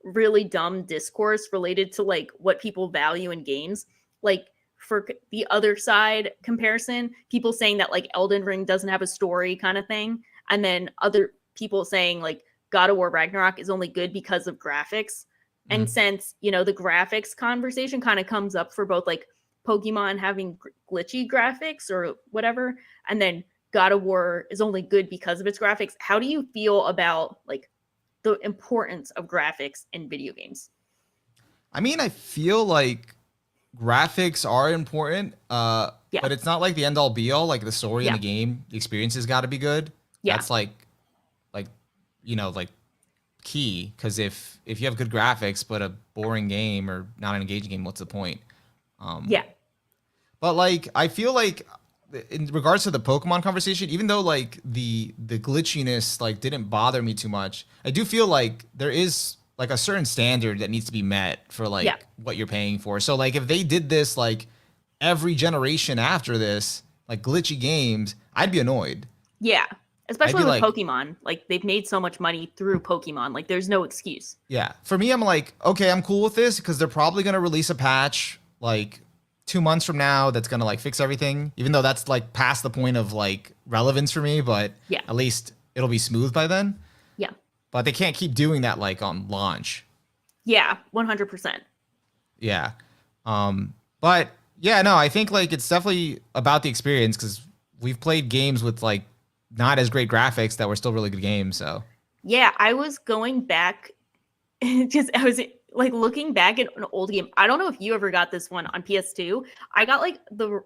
really dumb discourse related to like what people value in games. Like for the other side comparison, people saying that like Elden Ring doesn't have a story kind of thing, and then other people saying like God of War Ragnarok is only good because of graphics. And since, you know, the graphics conversation kind of comes up for both like Pokemon having glitchy graphics or whatever, and then God of War is only good because of its graphics, how do you feel about like the importance of graphics in video games? I mean, I feel like graphics are important, Yeah. but it's not like the end all be all. Like the story in Yeah. the game, the experience has got to be good. Yeah. That's like like key. Because if you have good graphics but a boring game or not an engaging game, what's the point? Yeah. But like I feel like in regards to the Pokemon conversation, even though like the glitchiness like didn't bother me too much, I do feel like there is like a certain standard that needs to be met for like Yeah. what you're paying for. So like if they did this like every generation after this, like glitchy games, I'd be annoyed. Yeah. I'd Especially be with like, Pokemon. Like they've made so much money through Pokemon. Like there's no excuse. yeah. For me, I'm like, okay, I'm cool with this because they're probably gonna release a patch like 2 months from now that's gonna like fix everything. Even though that's like past the point of like relevance for me, but Yeah. at least it'll be smooth by then. Yeah. But they can't keep doing that like on launch. Yeah. 100%. Yeah. But yeah, no, I think like it's definitely about the experience because we've played games with like not as great graphics that were still really good games. So Yeah. I was going back, just, I was like looking back at an old game. I don't know if you ever got this one on PS2. I got like the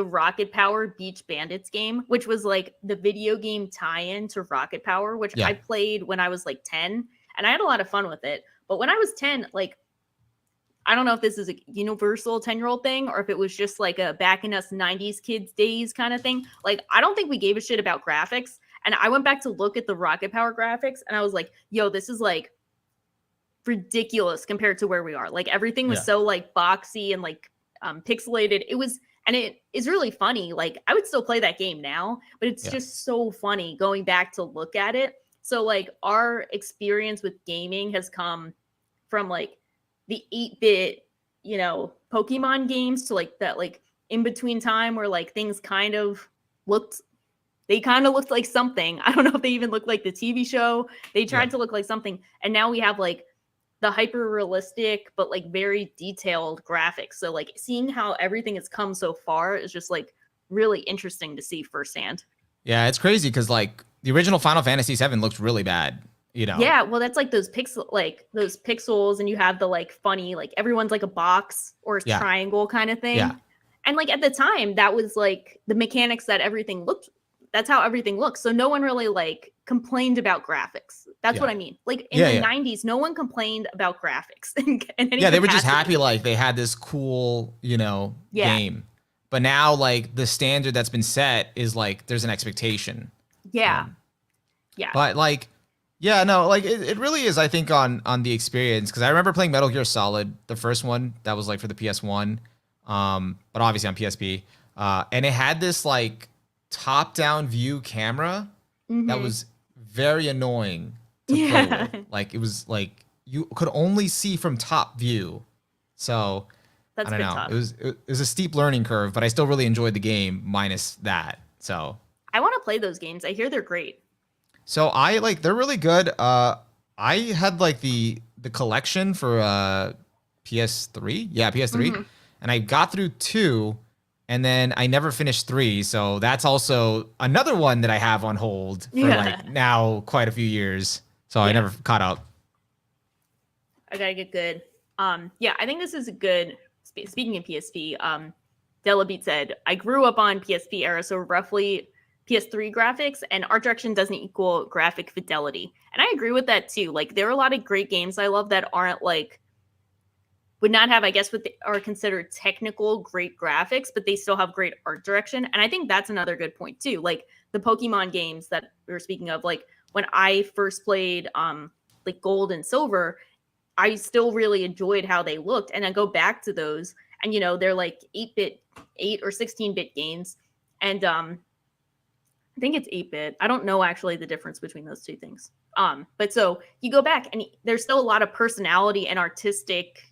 Rocket Power Beach Bandits game, which was like the video game tie-in to Rocket Power, which yeah, I played when I was like 10, and I had a lot of fun with it. But when I was 10, like I don't know if this is a universal 10-year-old thing or if it was just like a back in us 90s kids days kind of thing. Like I don't think we gave a shit about graphics. And I went back to look at the Rocket Power graphics and I was like, yo, this is like ridiculous compared to where we are. Like everything was yeah, so like boxy and like pixelated. It was, and it is really funny. Like I would still play that game now, but it's yeah, just so funny going back to look at it. So like our experience with gaming has come from like the 8-bit, you know, Pokemon games to like that like in between time where like things looked kind of looked like something. I don't know if they even looked like the TV show. They yeah. tried to look like something. And now we have like the hyper realistic but like very detailed graphics. So like seeing how everything has come so far is just like really interesting to see firsthand. Yeah, it's crazy because like the original Final Fantasy VII looked really bad. You know. Yeah, well that's like those pixels and you have the like funny like everyone's like a box or a Yeah. triangle kind of thing. Yeah. And like at the time that was like the mechanics that everything looked, that's how everything looks. So no one really like complained about graphics. That's Yeah. what I mean. Like in Yeah. the Yeah. 90s, no one complained about graphics in any Yeah. They were just capacity. happy like they had this cool, Yeah. game. But now like the standard that's been set is like there's an expectation. Yeah. Yeah. But like, yeah, no, like it really is, I think, on the experience. Because I remember playing Metal Gear Solid, the first one that was like for the PS1, but obviously on PSP. And it had this like top-down view camera that Mhm. was very annoying to play Yeah. with. Like it was like you could only see from top view. So That's I don't been know. tough. It was a steep learning curve, but I still really enjoyed the game minus that. I want to play those games. I hear they're great. So I like they're really good. I had like the collection for PS3. Yeah, PS3. Mhm. And I got through 2 and then I never finished 3. So that's also another one that I have on hold for Yeah. like now quite a few years. So I Yeah. never caught up. I gotta get good. Yeah, I think this is a good. Speaking of PSP, Della Beat said, "I grew up on PSP era, so roughly PS3 graphics, and art direction doesn't equal graphic fidelity." And I agree with that too. Like, there are a lot of great games I love that aren't like would not have, I guess, what they are considered technical great graphics, but they still have great art direction. And I think that's another good point too. Like the Pokemon games that we were speaking of, like when I first played, like Gold and Silver. I still really enjoyed how they looked. And I go back to those and, you know, they're like 8 or 16-bit games. And I think it's 8-bit. I don't know actually the difference between those two things. But so you go back and there's still a lot of personality and artistic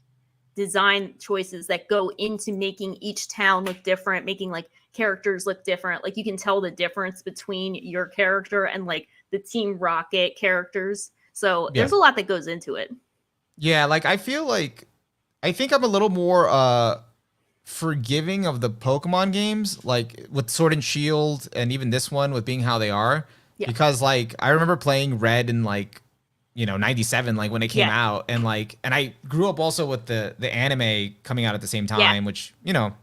design choices that go into making each town look different, making like characters look different. Like you can tell the difference between your character and like the Team Rocket characters. So Yeah. there's a lot that goes into it. Yeah, like I feel like I think I'm a little more forgiving of the Pokemon games, like with Sword and Shield and even this one with being how they are. Yeah. Because like I remember playing Red in like, you know, 97, like when it came Yeah. out, and like and I grew up also with the anime coming out at the same Yeah. time, which, you know,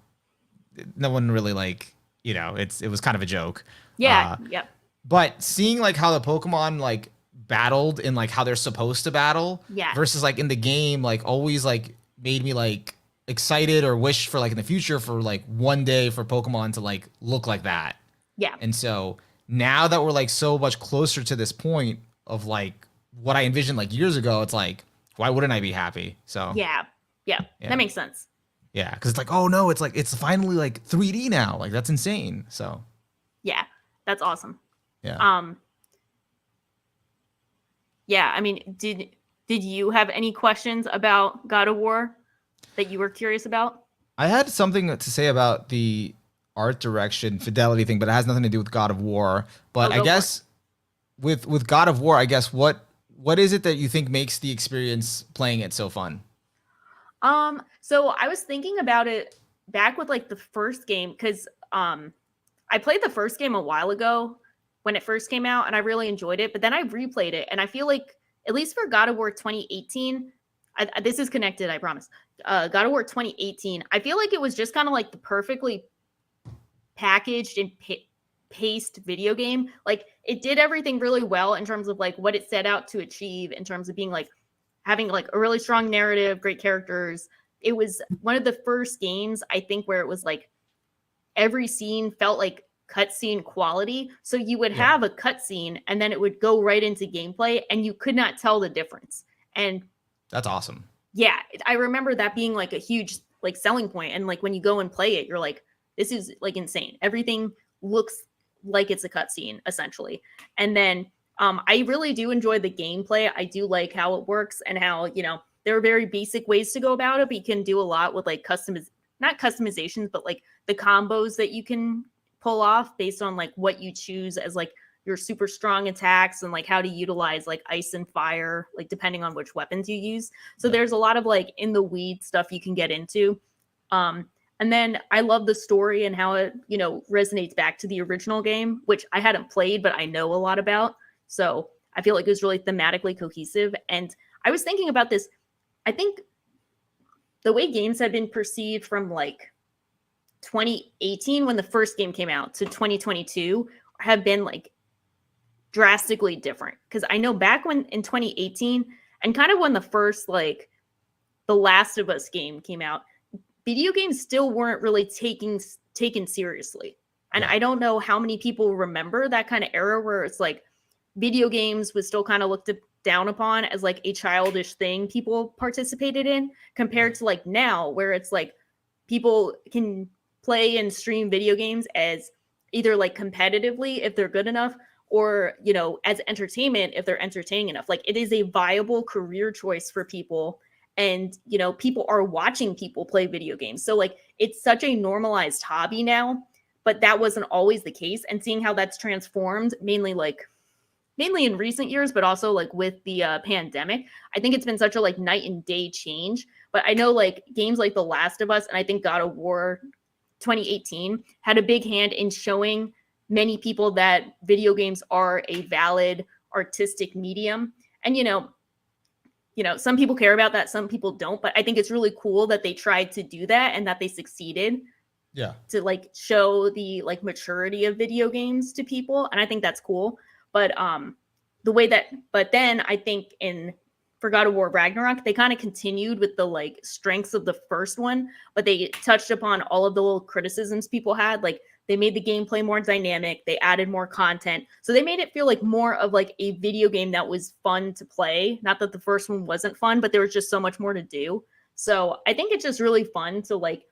no one really like, you know, it was kind of a joke. Yeah. Yep. But seeing like how the Pokemon like battled and like how they're supposed to battle Yeah. versus like in the game, like always like made me like excited or wish for like in the future for like one day for Pokemon to like look like that. Yeah. And so now that we're like so much closer to this point of like what I envisioned like years ago, it's like, why wouldn't I be happy? So Yeah. Yeah. yeah. That makes sense. Yeah, because it's like, oh no, it's like it's finally like 3D now. Like that's insane. So Yeah. That's awesome. yeah. Yeah, I mean, did you have any questions about God of War that you were curious about? I had something to say about the art direction fidelity thing, but it has nothing to do with God of War. But I Go for it. guess with God of War, I guess what is it that you think makes the experience playing it so fun? So I was thinking about it back with like the first game because I played the first game a while ago when it first came out and I really enjoyed it, but then I replayed it and I feel like at least for God of War 2018, this is connected, I promise. God of War 2018, I feel like it was just kind of like the perfectly packaged and paced video game. Like it did everything really well in terms of like what it set out to achieve in terms of being like having like a really strong narrative, great characters. It was one of the first games I think where it was like every scene felt like cutscene quality. So you would have a cutscene and then it would go right into gameplay and you could not tell the difference. And That's awesome. yeah, I remember that being like a huge like selling point. And like when you go and play it, you're like, this is like insane. Everything looks like it's a cutscene essentially. And then I really do enjoy the gameplay. I do like how it works and how, you know, there are very basic ways to go about it, but you can do a lot with like not customizations, but like the combos that you can pull off based on like what you choose as like your super strong attacks and like how to utilize like ice and fire, like depending on which weapons you use. So there's a lot of like in the weed stuff you can get into. And then I love the story and how it, you know, resonates back to the original game, which I hadn't played, but I know a lot about. So I feel like it was really thematically cohesive. And I was thinking about this. I think the way games have been perceived from like 2018 when the first game came out to 2022 have been like drastically different. Because I know back when in 2018 and kind of when the first like The Last of Us game came out, video games still weren't really taken seriously. And I don't know how many people remember that kind of era where it's like video games was still kind of looked down upon as like a childish thing people participated in compared to like now where it's like people can play and stream video games as either like competitively if they're good enough or, you know, as entertainment if they're entertaining enough. Like it is a viable career choice for people. And, you know, people are watching people play video games. So like it's such a normalized hobby now, but that wasn't always the case. And seeing how that's transformed mainly in recent years, but also like with the pandemic, I think it's been such a like night and day change. But I know like games like The Last of Us and I think God of War 2018 had a big hand in showing many people that video games are a valid artistic medium. And, you know, some people care about that, some people don't, but I think it's really cool that they tried to do that and that they succeeded. Yeah. To like show the like maturity of video games to people. And I think that's cool. But then I think for God of War Ragnarok, they kind of continued with the like strengths of the first one, but they touched upon all of the little criticisms people had. Like they made the gameplay more dynamic, they added more content. So they made it feel like more of like a video game that was fun to play. Not that the first one wasn't fun, but there was just so much more to do. So I think it's just really fun to like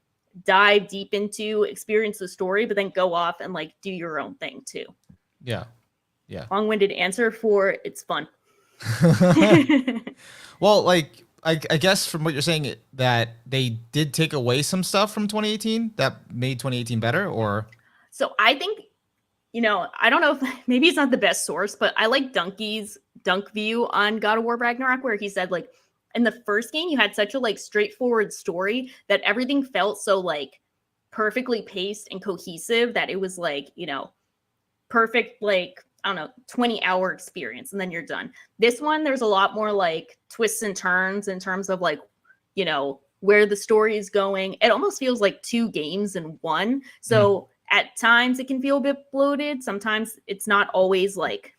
dive deep into, experience the story, but then go off and like do your own thing too. Yeah. Yeah. Long-winded answer for it's fun. Well, like I guess from what you're saying that they did take away some stuff from 2018 that made 2018 better, or So I think you know, I don't know if maybe it's not the best source, but I like Donkey's Dunk View on God of War Ragnarok, where he said like in the first game you had such a like straightforward story that everything felt so like perfectly paced and cohesive that it was like, you know, perfect, like, I don't know, 20-hour experience and then you're done. This one, there's a lot more like twists and turns in terms of like, you know, where the story is going. It almost feels like two games in one. So at times it can feel a bit bloated. Sometimes it's not always like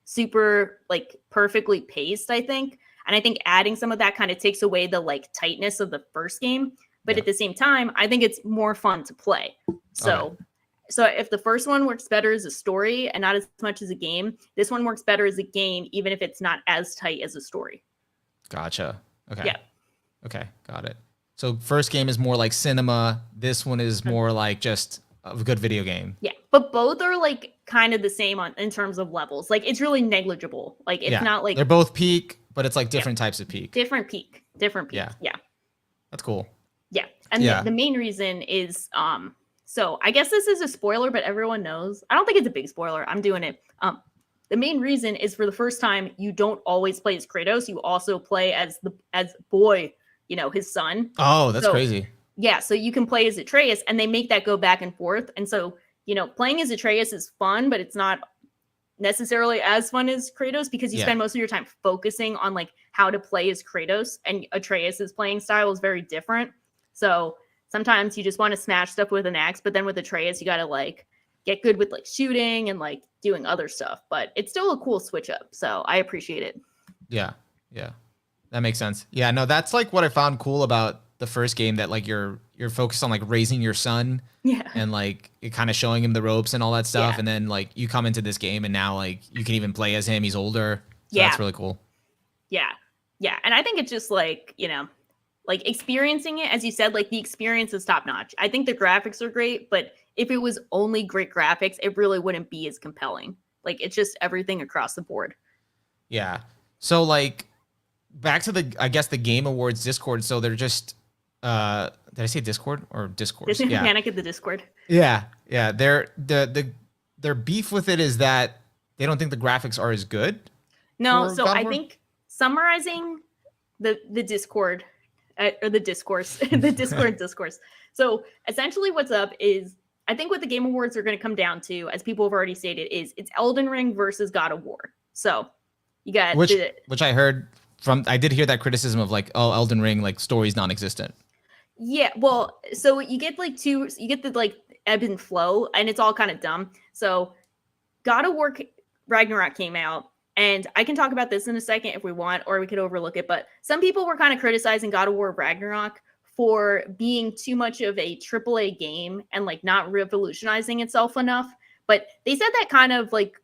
super like perfectly paced, I think. And I think adding some of that kind of takes away the like tightness of the first game. But at the same time, I think it's more fun to play. So so if the first one works better as a story and not as much as a game, this one works better as a game, even if it's not as tight as a story. Gotcha. Okay. Yeah. Okay, got it. So first game is more like cinema. This one is more like just a good video game. Yeah, but both are like kind of the same on in terms of levels. Like it's really negligible. Like it's not like they're both peak, but it's like different types of peak. Different peak. Yeah. That's cool. Yeah. And the main reason is so I guess this is a spoiler, but everyone knows. I don't think it's a big spoiler. I'm doing it. The main reason is for the first time you don't always play as Kratos. You also play as Boy, you know, his son. Oh, that's crazy. Yeah, so you can play as Atreus, and they make that go back and forth. And so, you know, playing as Atreus is fun, but it's not necessarily as fun as Kratos because you spend most of your time focusing on like how to play as Kratos, and Atreus's playing style is very different. So sometimes you just want to smash stuff with an axe, but then with Atreus, you got to like get good with like shooting and like doing other stuff. But it's still a cool switch up, so I appreciate it. Yeah, that makes sense. Yeah, no, that's like what I found cool about the first game, that like you're focused on like raising your son, and like kind of showing him the ropes and all that stuff, and then like you come into this game and now like you can even play as him. He's older, so that's really cool. Yeah, and I think it's just like, you know, like experiencing it, as you said, like the experience is top notch. I think the graphics are great, but if it was only great graphics, it really wouldn't be as compelling. Like it's just everything across the board. Yeah. So like back to the, I guess the Game Awards Discord. So they're just, did I say Discord or Discourse? Panic at the Discord. Yeah. Their beef with it is that they don't think the graphics are as good. No. So I think summarizing the Discord or the discourse, the Discord discourse. So essentially what's up is, I think what the Game Awards are going to come down to, as people have already stated, is it's Elden Ring versus God of War. So you got which I heard from, I did hear that criticism of like, oh, Elden Ring, like story's non-existent. Yeah, well, so you get like you get the like ebb and flow, and it's all kind of dumb. So God of War Ragnarok came out, and I can talk about this in a second if we want, or we could overlook it. But some people were kind of criticizing God of War Ragnarok for being too much of a AAA game and like not revolutionizing itself enough. But they said that kind of like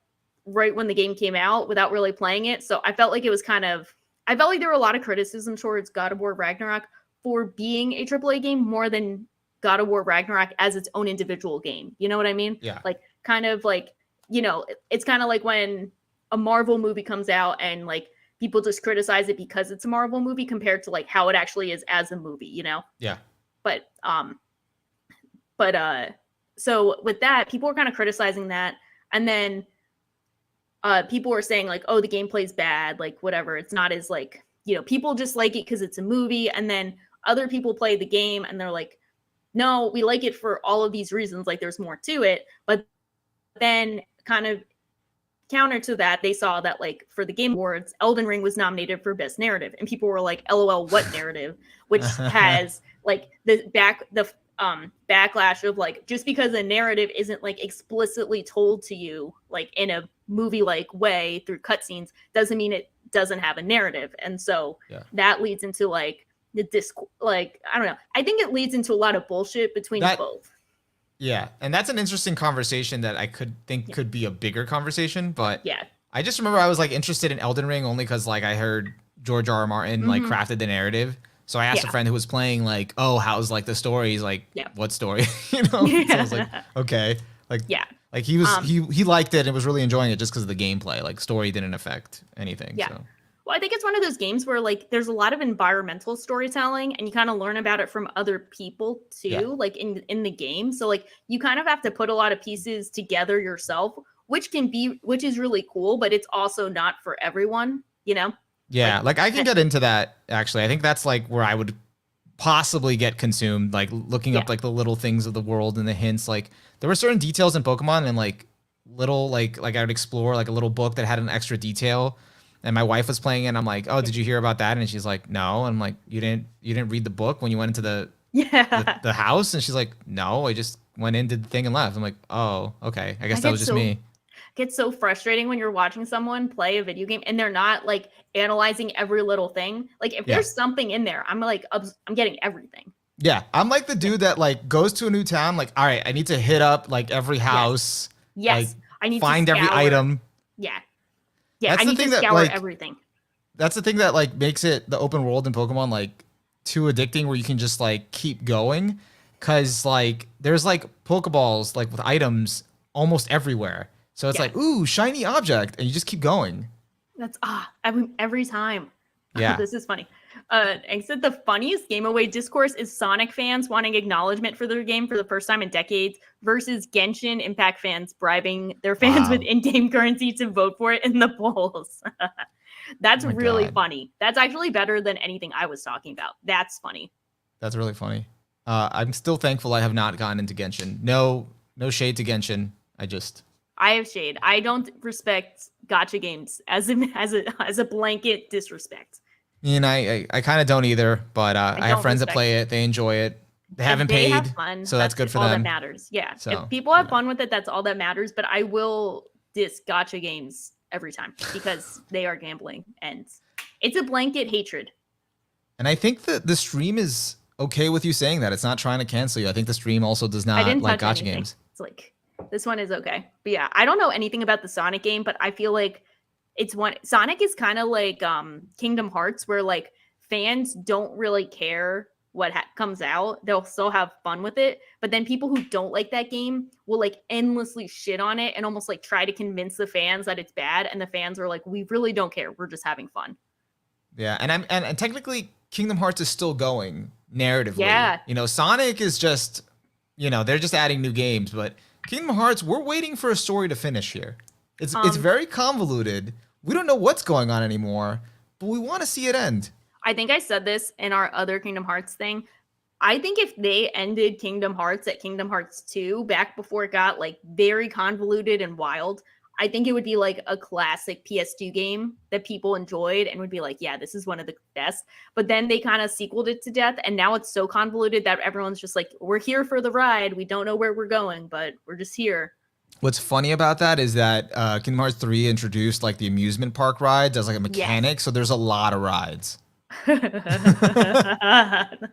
right when the game came out without really playing it. So I felt like it was I felt like there were a lot of criticism towards God of War Ragnarok for being a AAA game more than God of War Ragnarok as its own individual game. You know what I mean? Yeah. Like kind of like, you know, it's kind of like when a Marvel movie comes out and like people just criticize it because it's a Marvel movie compared to like how it actually is as a movie, you know? Yeah. But so with that, people were kind of criticizing that. And then people were saying like, oh, the gameplay's bad, like whatever. It's not as like, you know, people just like it because it's a movie. And then other people play the game and they're like, no, we like it for all of these reasons. Like there's more to it. But then kind of counter to that, they saw that like for the Game Awards, Elden Ring was nominated for Best Narrative, and people were like, "LOL, what narrative?" Which has like the backlash of like, just because a narrative isn't like explicitly told to you like in a movie like way through cutscenes doesn't mean it doesn't have a narrative, and so that leads into like the like I don't know. I think it leads into a lot of bullshit between both. Yeah, and that's an interesting conversation that I could think could be a bigger conversation, but I just remember I was like interested in Elden Ring only because like I heard George R. R. Martin like crafted the narrative. So I asked a friend who was playing like, oh, how's like the story? He's like, what story? you know? So I was like, okay. Like, like he was he liked it and was really enjoying it just because of the gameplay. Like story didn't affect anything. Yeah. So. Well, I think it's one of those games where like there's a lot of environmental storytelling and you kind of learn about it from other people Yeah. too, like in the game. So like you kind of have to put a lot of pieces together yourself, which is really cool, but it's also not for everyone, you know? Yeah, Like like I can get into that actually. I think that's like where I would possibly get consumed, like looking yeah. up like the little things of the world and the hints. Like there were certain details in Pokemon and like little like I would explore like a little book that had an extra detail. And my wife was playing it and I'm like, "Oh, did you hear about that?" And she's like, "No." And I'm like, "You didn't read the book when you went into Yeah. the house?" And she's like, "No, I just went in, did the thing and left." I'm like, "Oh, okay. I I guess that get was just so me." gets so frustrating when you're watching someone play a video game and they're not like analyzing every little thing. Like if Yeah. there's something in there, I'm like I'm getting everything. Yeah, I'm like the dude that like goes to a new town. Like, all right, I need to hit up like every Yes. house, like Yes. I need to find every scour. item. Yeah. Yeah, That's I the need to thing that scour like everything. that's the thing that like makes it the open world in Pokemon like too addicting, where you can just like keep going, because like there's like Pokeballs like with items almost everywhere. So it's Yeah. like, ooh, shiny object, and you just keep going. That's every time. Yeah. This is funny. I said the funniest game away discourse is Sonic fans wanting acknowledgement for their game for the first time in decades versus Genshin Impact fans bribing their fans with Wow. in-game currency to vote for it in the polls. Oh That's my really god, funny. That's actually better than anything I was talking about. That's funny. that's really funny. I'm still thankful I have not gotten into Genshin. No, no shade to Genshin. I just I have shade. I don't respect gotcha games as a blanket disrespect. You know, I kind of don't either, but I I have don't friends that respect play it. it. They enjoy it. They If haven't they have paid, fun, so that's that's good for all that them. matters. Yeah. If So, people have fun with it, that's all that matters. But I will diss gotcha games every time because they are gambling and it's a blanket hatred. and I think that the stream is okay with you saying that. It's not trying to cancel you. I think the stream also does I not didn't like touch gotcha anything. games. It's like this one is okay. But yeah, I don't know anything about the Sonic game, but I feel like it's one Sonic is kind of like Kingdom Hearts where like fans don't really care what comes out. They'll still have fun with it, but then people who don't like that game will like endlessly shit on it and almost like try to convince the fans that it's bad and the fans are like we really don't care. We're just having fun. Yeah, and technically Kingdom Hearts is still going narratively. Yeah. You know, Sonic is just, they're just adding new games, but Kingdom Hearts, we're waiting for a story to finish here. It's Um very convoluted. We don't know what's going on anymore, but we want to see it end. I think I said this in our other Kingdom Hearts thing. I think if they ended Kingdom Hearts at Kingdom Hearts 2 back before it got like very convoluted and wild, I think it would be like a classic PS2 game that people enjoyed and would be like, yeah, this is one of the best. But then they kind of sequeled it to death and now it's so convoluted that everyone's just like, we're here for the ride. We don't know where we're going, but we're just here. What's funny about that is that Kingdom Hearts 3 introduced like the amusement park rides as like a Yes. mechanic, so there's a lot of rides.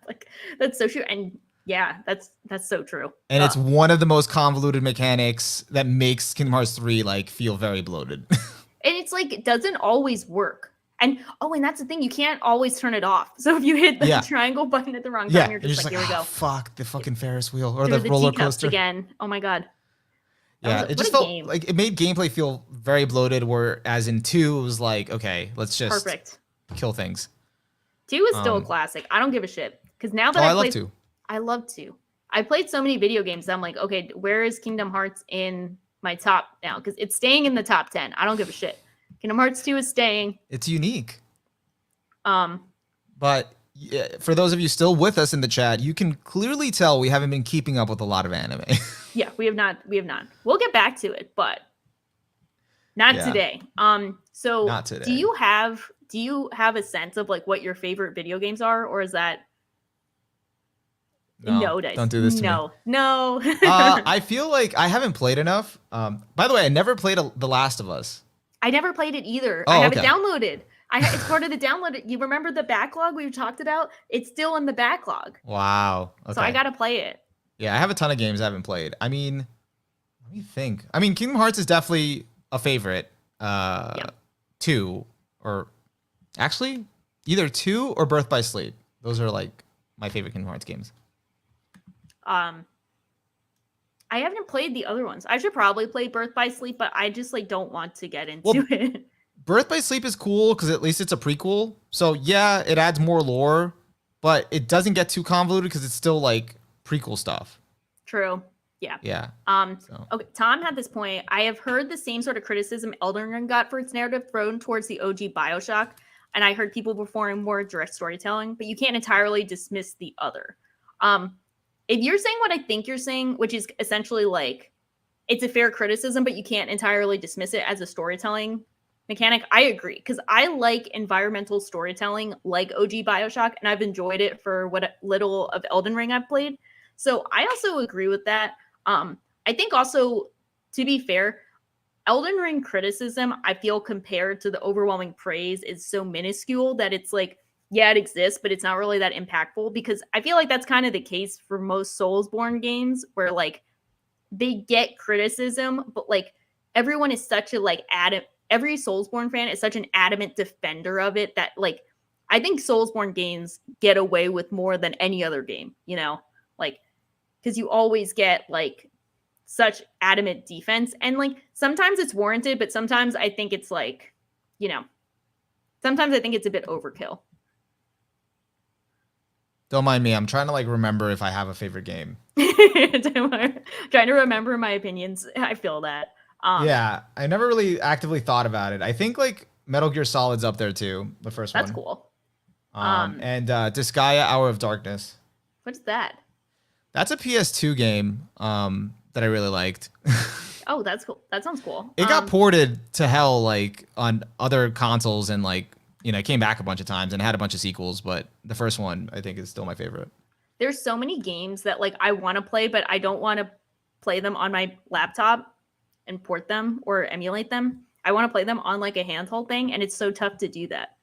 Like that's so true. And yeah, that's so true. And it's one of the most convoluted mechanics that makes Kingdom Hearts 3 like feel very bloated. And it's like it doesn't always work. And and that's the thing, you can't always turn it off. So if you hit the triangle button at the wrong time, you're just like, here we go. Fuck the fucking Ferris wheel or Through the roller teacups coaster again. Oh my god. Yeah, it just felt like it made gameplay feel very bloated. Whereas in 2, it was like, okay, let's just perfect kill things. 2 is still a classic. I don't give a shit because now that I love 2. I love 2. I played so many video games that I'm like, okay, where is Kingdom Hearts in my top now? Because it's staying in the top 10. I don't give a shit. Kingdom Hearts 2 is staying. It's unique. But for those of you still with us in the chat, you can clearly tell we haven't been keeping up with a lot of anime. Yeah, we have not. We'll get back to it, but not today. So not today. Do you have a sense of like what your favorite video games are, or is that no? Don't do this to me. No. I feel like I haven't played enough. By the way, I never played The Last of Us. I never played it either. Oh, I have it downloaded. It's part of the download. You remember the backlog we talked about? It's still in the backlog. Wow. Okay. So I gotta play it. Yeah, I have a ton of games I haven't played. I mean, let me think. I mean, Kingdom Hearts is definitely a favorite. 2 or actually either 2 or Birth by Sleep. Those are like my favorite Kingdom Hearts games. I haven't played the other ones. I should probably play Birth by Sleep, but I just like don't want to get into it. Birth by Sleep is cool because at least it's a prequel. So yeah, it adds more lore, but it doesn't get too convoluted because it's still like prequel stuff. True. Yeah. Yeah. So. Okay. Tom had this point. I have heard the same sort of criticism Elden Ring got for its narrative thrown towards the OG Bioshock, and I heard people performing more direct storytelling, but you can't entirely dismiss the other. If you're saying what I think you're saying, which is essentially like it's a fair criticism, but you can't entirely dismiss it as a storytelling mechanic, I agree, because I like environmental storytelling like OG Bioshock, and I've enjoyed it for what little of Elden Ring I've played. So I also agree with that. I think also, to be fair, Elden Ring criticism, I feel compared to the overwhelming praise, is so minuscule that it's like, yeah, it exists, but it's not really that impactful, because I feel like that's kind of the case for most Soulsborne games where like they get criticism, but like everyone is such a like every Soulsborne fan is such an adamant defender of it that like I think Soulsborne games get away with more than any other game, you know? Like because you always get like such adamant defense, and like sometimes it's warranted, but sometimes I think it's like, you know, sometimes I think it's a bit overkill. Don't mind me. I'm trying to like remember if I have a favorite game. Trying to remember my opinions. I feel that. Yeah, I never really actively thought about it. I think like Metal Gear Solid's up there too, the first one. That's cool. And Disgaea Hour of Darkness. What's that? That's a PS2 game that I really liked. Oh, that's cool. That sounds cool. It got ported to hell like on other consoles and like, you know, it came back a bunch of times and had a bunch of sequels, but the first one I think is still my favorite. There's so many games that like I want to play, but I don't want to play them on my laptop and port them or emulate them. I want to play them on like a handheld thing, and it's so tough to do that.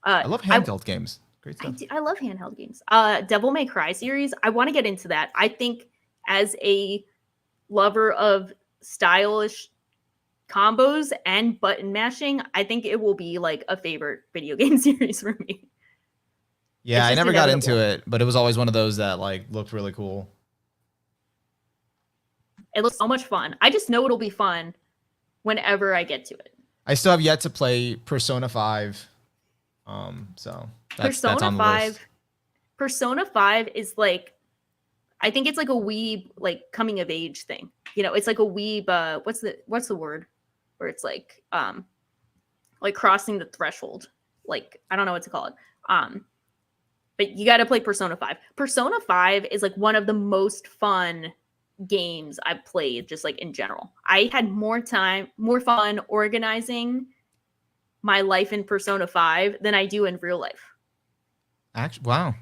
I love handheld games. Great stuff. I love handheld games. Devil May Cry series, I want to get into that. I think as a lover of stylish combos and button mashing, I think it will be like a favorite video game series for me. Yeah, I never got into it, but it was always one of those that like looked really cool. It looks so much fun. I just know it'll be fun whenever I get to it. I still have yet to play Persona 5. So that's on the list. Persona 5 is like, I think it's like a weeb like coming of age thing. You know, it's like a weeb what's the word? Where it's like crossing the threshold. Like, I don't know what to call it. But you got to play Persona 5. Persona 5 is like one of the most fun games I've played, just like in general. I had more fun organizing my life in Persona 5 than I do in real life. Actually, wow.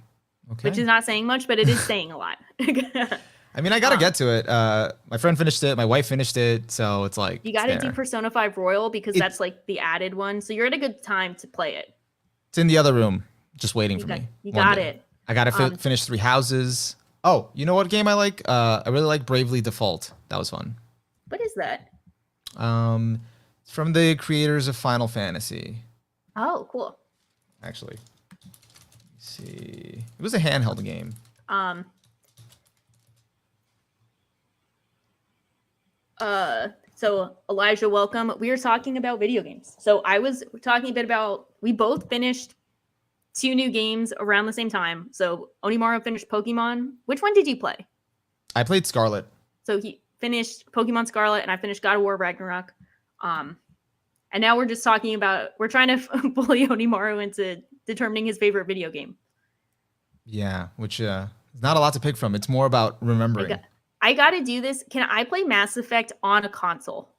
Okay. Which is not saying much, but it is saying a lot. I mean, I got to get to it. My friend finished it. My wife finished it. So it's like, you got to do Persona 5 Royal because that's like the added one. So you're at a good time to play it. It's in the other room, just waiting for me. You got it. I got to finish 3 Houses. Oh, you know what game I like? I really like Bravely Default. That was fun. What is that? It's from the creators of Final Fantasy. Oh, cool. Actually, let's see. It was a handheld game. So Elijah, welcome. We were talking about video games. So I was talking a bit about, we both finished 2 new games around the same time. So Onimaru finished Pokemon. Which one did you play? I played Scarlet. So he finished Pokemon Scarlet, and I finished God of War Ragnarok. And now we're just talking about, we're trying to bully Onimaru into determining his favorite video game. Yeah, which is not a lot to pick from. It's more about remembering. I got to do this. Can I play Mass Effect on a console?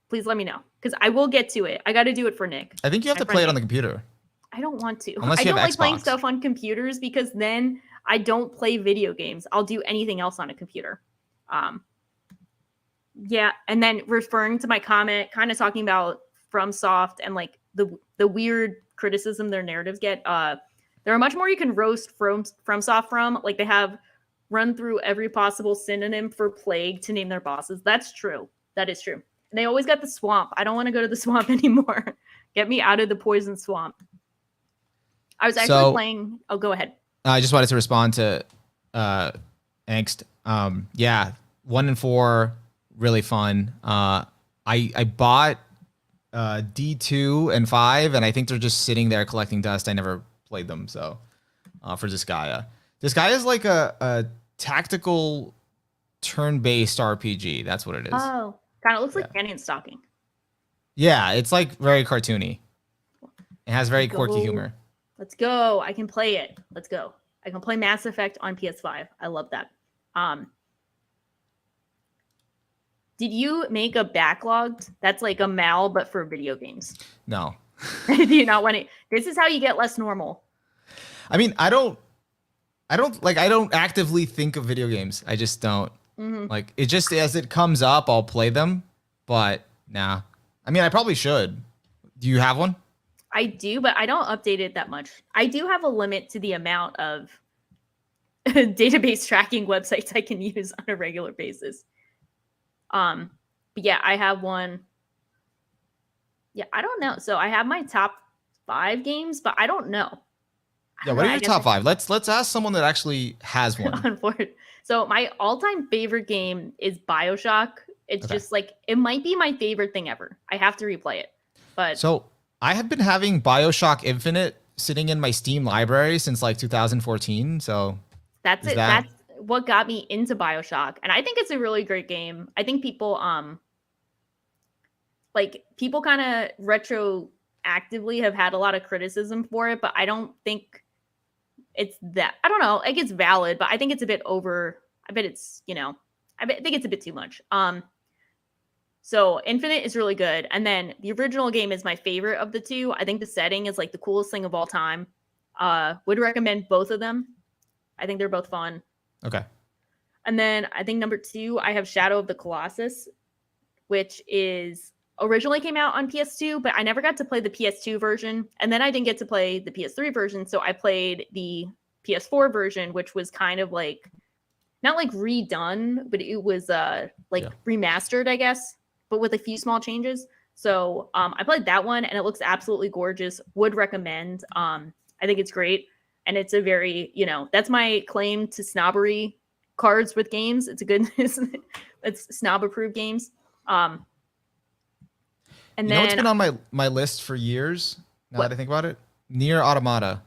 Please let me know, because I will get to it. I got to do it for Nick. I think you have to play it on the computer. I don't want to. Unless I you don't have like Xbox. playing stuff on computers because then I don't play video games. I'll do anything else on a computer. Yeah, and then referring to my comment, kind of talking about FromSoft and like the weird criticism their narratives get. There are much more you can roast FromSoft from. Like they have run through every possible synonym for plague to name their bosses. That's true. That is true. And they always got the swamp. I don't want to go to the swamp anymore. Get me out of the poison swamp. I was actually playing. Oh, go ahead. I just wanted to respond to Angst. Yeah, 1 and 4, really fun. I bought D2 and 5, and I think they're just sitting there collecting dust. I never played them, so for Disgaea. Disgaea is like a tactical turn-based RPG. That's what it is. Oh, kind of looks like Yeah. Canyon Stocking. Yeah, it's like very cartoony. It has very quirky humor. Let's go. I can play it. Let's go. I can play Mass Effect on PS5. I love that. Did you make a backlogged? That's like a mal, but for video games. No. Do you not want it? This is how you get less normal. I mean, I don't actively think of video games. I just don't. Like, it just, as it comes up, I'll play them, but nah. I mean, I probably should. Do you have one? I do, but I don't update it that much. I do have a limit to the amount of database tracking websites I can use on a regular basis. But yeah, I have one. Yeah, I don't know. So I have my top 5 games, but I don't know. Yeah, what are your top 5? Let's ask someone that actually has one. So my all-time favorite game is BioShock. It's just like, it might be my favorite thing ever. I have to replay it. But so I have been having BioShock Infinite sitting in my Steam library since like 2014. So that's it. That's what got me into BioShock. And I think it's a really great game. I think people kind of retroactively have had a lot of criticism for it, but I don't think it's that, I don't know, like it's valid, but I think it's a bit over. I bet it's, I think it's a bit too much. So Infinite is really good. And then the original game is my favorite of the two. I think the setting is like the coolest thing of all time. Would recommend both of them. I think they're both fun. Okay. And then I think number 2, I have Shadow of the Colossus, which is originally came out on PS2, but I never got to play the PS2 version. And then I didn't get to play the PS3 version. So I played the PS4 version, which was kind of like, not like redone, but it was remastered, I guess, but with a few small changes. So I played that one and it looks absolutely gorgeous. Would recommend. I think it's great. And it's a very, that's my claim to snobbery cards with games. It's a good, it's snob approved games. And then what's been on my list for years now that I think about it? Nier Automata.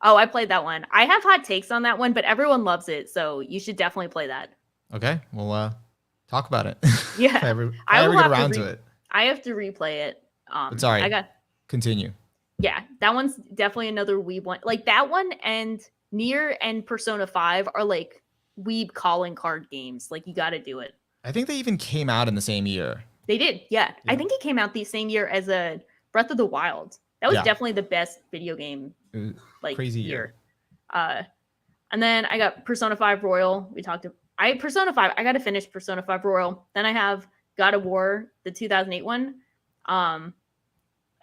Oh, I played that one. I have hot takes on that one, but everyone loves it. So you should definitely play that. Okay. Well, talk about it. Yeah. if I ever get around to it. I have to replay it. But sorry. Continue. Yeah. That one's definitely another Weeb one. Like that one and Nier and Persona 5 are like Weeb calling card games. Like you got to do it. I think they even came out in the same year. They did. Yeah. I think it came out the same year as a Breath of the Wild. That was definitely the best video game. Like crazy year. And then I got Persona 5 Royal. Persona 5, I got to finish Persona 5 Royal. Then I have God of War, the 2008 one.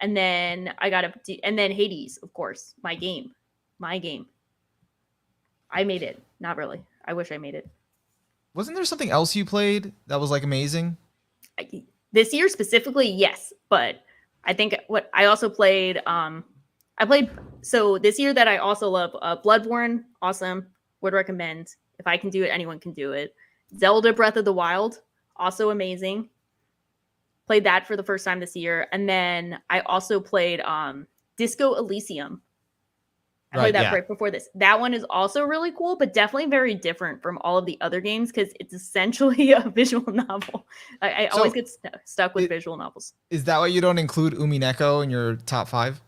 And then and then Hades, of course, my game. I made it. Not really. I wish I made it. Wasn't there something else you played that was like amazing? This year specifically, yes, but I think what I also played, so this year that I also love Bloodborne, awesome, would recommend. If I can do it, anyone can do it. Zelda Breath of the Wild, also amazing. Played that for the first time this year. And then I also played Disco Elysium. I played that right before this. That one is also really cool, but definitely very different from all of the other games because it's essentially a visual novel. I always get stuck with visual novels. Is that why you don't include Umineko in your top 5?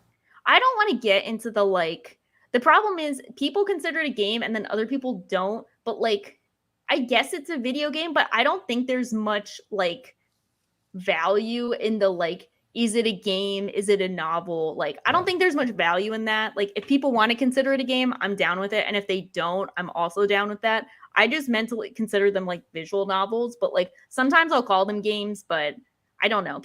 I don't want to get into the problem is people consider it a game and then other people don't. But like, I guess it's a video game, but I don't think there's much like value in the like, is it a game? Is it a novel? Like, I don't think there's much value in that. Like, if people want to consider it a game, I'm down with it. And if they don't, I'm also down with that. I just mentally consider them like visual novels, but like sometimes I'll call them games, but I don't know.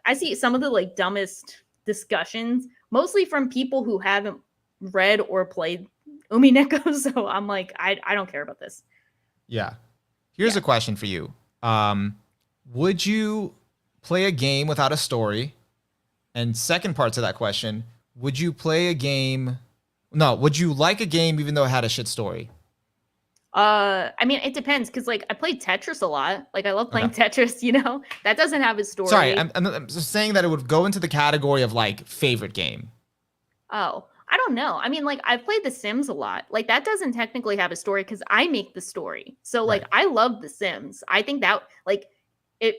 I see some of the like dumbest discussions, mostly from people who haven't read or played Umineko. So I'm like, I don't care about this. Yeah. Here's a question for you. Would you play a game without a story? And second part to that question, would you like a game even though it had a shit story? I mean, it depends because like I played Tetris a lot. Like I love Okay. playing Tetris. That doesn't have a Sorry, story. I'm just saying that it would go into the category of like favorite game. Oh, I don't know. I mean, like I've played The Sims a lot. Like that doesn't technically have a story because I make the story. So like Right. I love The Sims. I think that like it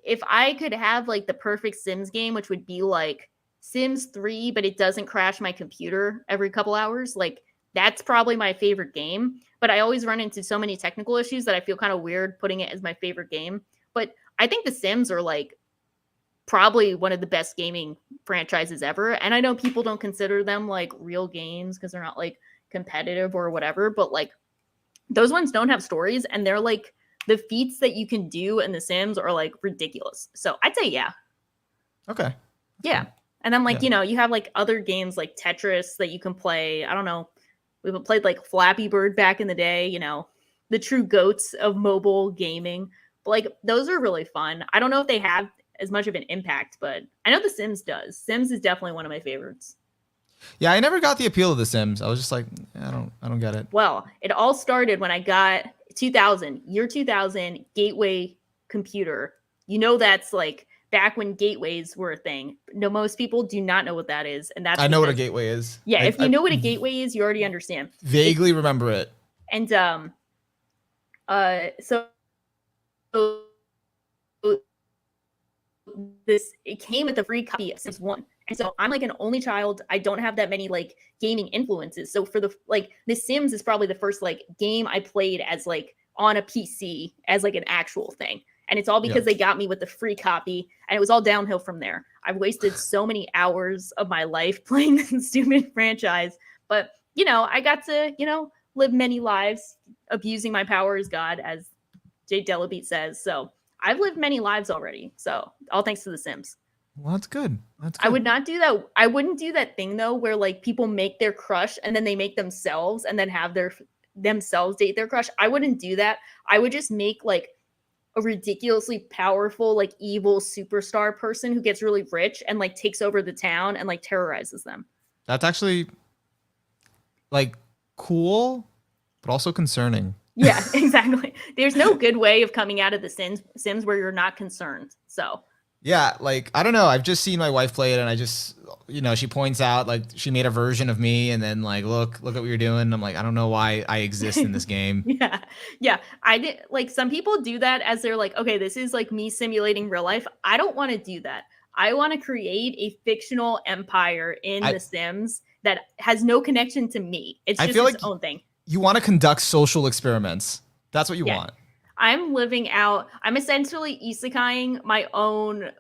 if I could have like the perfect Sims game, which would be like Sims 3, but it doesn't crash my computer every couple hours, like that's probably my favorite game. But I always run into so many technical issues that I feel kind of weird putting it as my favorite game. But I think The Sims are like probably one of the best gaming franchises ever. And I know people don't consider them like real games because they're not like competitive or whatever, but like those ones don't have stories and they're like the feats that you can do in The Sims are like ridiculous. So I'd say yeah. Okay. Yeah. And then like, Yeah. you have like other games like Tetris that you can play. I don't know. We played like Flappy Bird back in the day, the true goats of mobile gaming. But like those are really fun. I don't know if they have as much of an impact, but I know The Sims does. Sims is definitely one of my favorites. Yeah, I never got the appeal of The Sims. I was just like, I don't get it. Well, it all started when I got 2000 gateway computer. That's like back when gateways were a thing. No, most people do not know what that is, and that's I know what a because gateway is. yeah, if you I know what a gateway is, you already understand. vaguely remember it. And so it came with a free copy of Sims 1. And so I'm like an only child. I don't have that many like gaming influences. So for The Sims is probably the first like game I played as like on a PC as like an actual thing. And it's all Yeah. because they got me with the free copy and it was all downhill from there. I've wasted so many hours of my life playing this stupid franchise, but I got to, live many lives abusing my power as God, as Jay Delabeat says. So I've lived many lives already. So all thanks to The Sims. Well, that's good. That's I good. would not do that. I wouldn't do that thing though, where like people make their crush and then they make themselves and then have themselves date their crush. I wouldn't do that. I would just make like a ridiculously powerful, like evil superstar person who gets really rich and like takes over the town and like terrorizes them. That's actually like cool, but also concerning. Yeah, exactly. There's no good way of coming out of the Sims where you're not concerned. So Yeah, like I don't know. I've just seen my wife play it, and I just, she points out like she made a version of me, and then like look at what you're doing. And I'm like, I don't know why I exist in this game. yeah, yeah. I did like some people do that as they're like, okay, this is like me simulating real life. I don't want to do that. I want to create a fictional empire in I The Sims that has no connection to me. It's I just feel its like own thing. you want to conduct social experiments. That's what you Yeah. want. I'm essentially isekaiing my own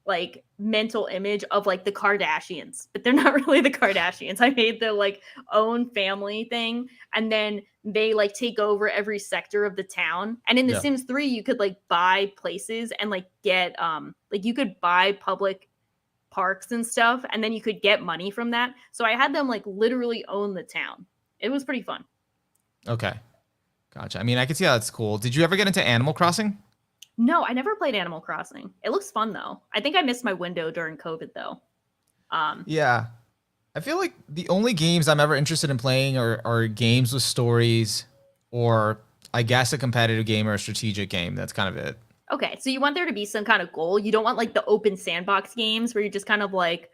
like mental image of like the Kardashians, but they're not really the Kardashians. I made the like own family thing, and then they like take over every sector of the town. And in The Yeah. Sims 3, you could like buy places and like get like you could buy public parks and stuff, and then you could get money from that. So I had them like literally own the town. It was pretty fun. Okay. Gotcha. I mean, I can see how that's cool. Did you ever get into Animal Crossing? No, I never played Animal Crossing. It looks fun though. I think I missed my window during COVID though. Yeah. I feel like the only games I'm ever interested in playing are games with stories, or I guess a competitive game or a strategic game. That's kind of it. Okay, so you want there to be some kind of goal. You don't want like the open sandbox games where you just kind of like,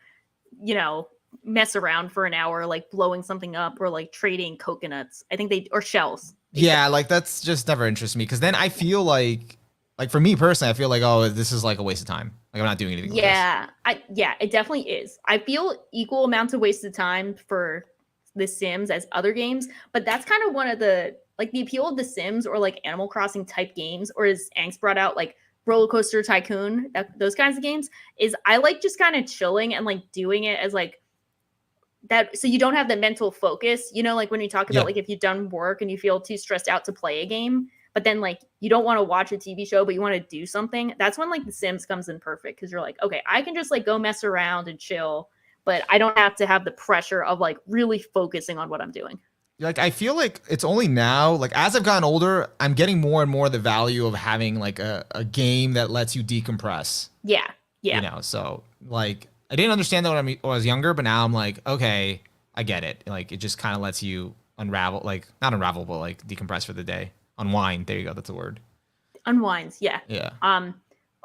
mess around for an hour, like blowing something up or like trading coconuts. I think or shells. Yeah, like that's just never interested me, because then I feel like for me personally, I feel like, oh, this is like a waste of time. Like I'm not doing anything. Yeah, it definitely is. I feel equal amounts of wasted time for The Sims as other games, but that's kind of one of the like the appeal of The Sims or like Animal Crossing type games, or as Angst brought out, like Roller Coaster Tycoon, those kinds of games, is I like just kind of chilling and like doing it as like that, so you don't have the mental focus, like when you talk about like if you've done work and you feel too stressed out to play a game, but then like you don't want to watch a TV show, but you want to do something. That's when like The Sims comes in perfect, because you're like, okay, I can just like go mess around and chill, but I don't have to have the pressure of like really focusing on what I'm doing. Like I feel like it's only now, like as I've gotten older, I'm getting more and more the value of having like a game that lets you decompress. Yeah. Yeah. So like I didn't understand that when I was younger, but now I'm like, okay, I get it. Like it just kind of lets you unravel, like not unravel, but like decompress for the day. Unwind. There you go. That's the word. Unwinds, yeah. Yeah.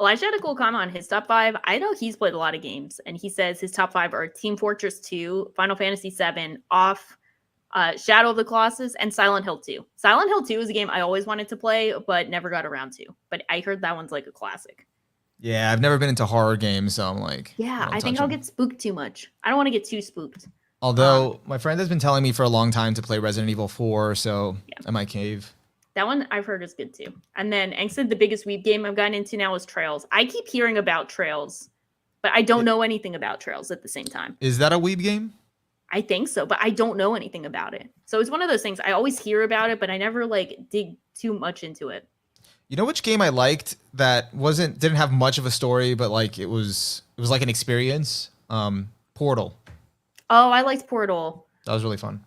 Elijah had a cool comment on his top 5. I know he's played a lot of games, and he says his top 5 are Team Fortress 2, Final Fantasy 7, Off, Shadow of the Colossus, and Silent Hill 2. Silent Hill 2 is a game I always wanted to play, but never got around to. But I heard that one's like a classic. Yeah, I've never been into horror games, so I'm like, Yeah, I think touch I'll 'em. get spooked too much. I don't want to get too spooked. Although my friend has been telling me for a long time to play Resident Evil 4, so I might cave. That one I've heard is good too. And then Ang said the biggest Weeb game I've gotten into now is Trails. I keep hearing about Trails, but I don't know anything about Trails at the same time. Is that a Weeb game? I think so, but I don't know anything about it. So it's one of those things I always hear about it, but I never like dig too much into it. You know which game I liked that didn't have much of a story, but like it was like an experience? Portal. Oh, I liked Portal. That was really fun.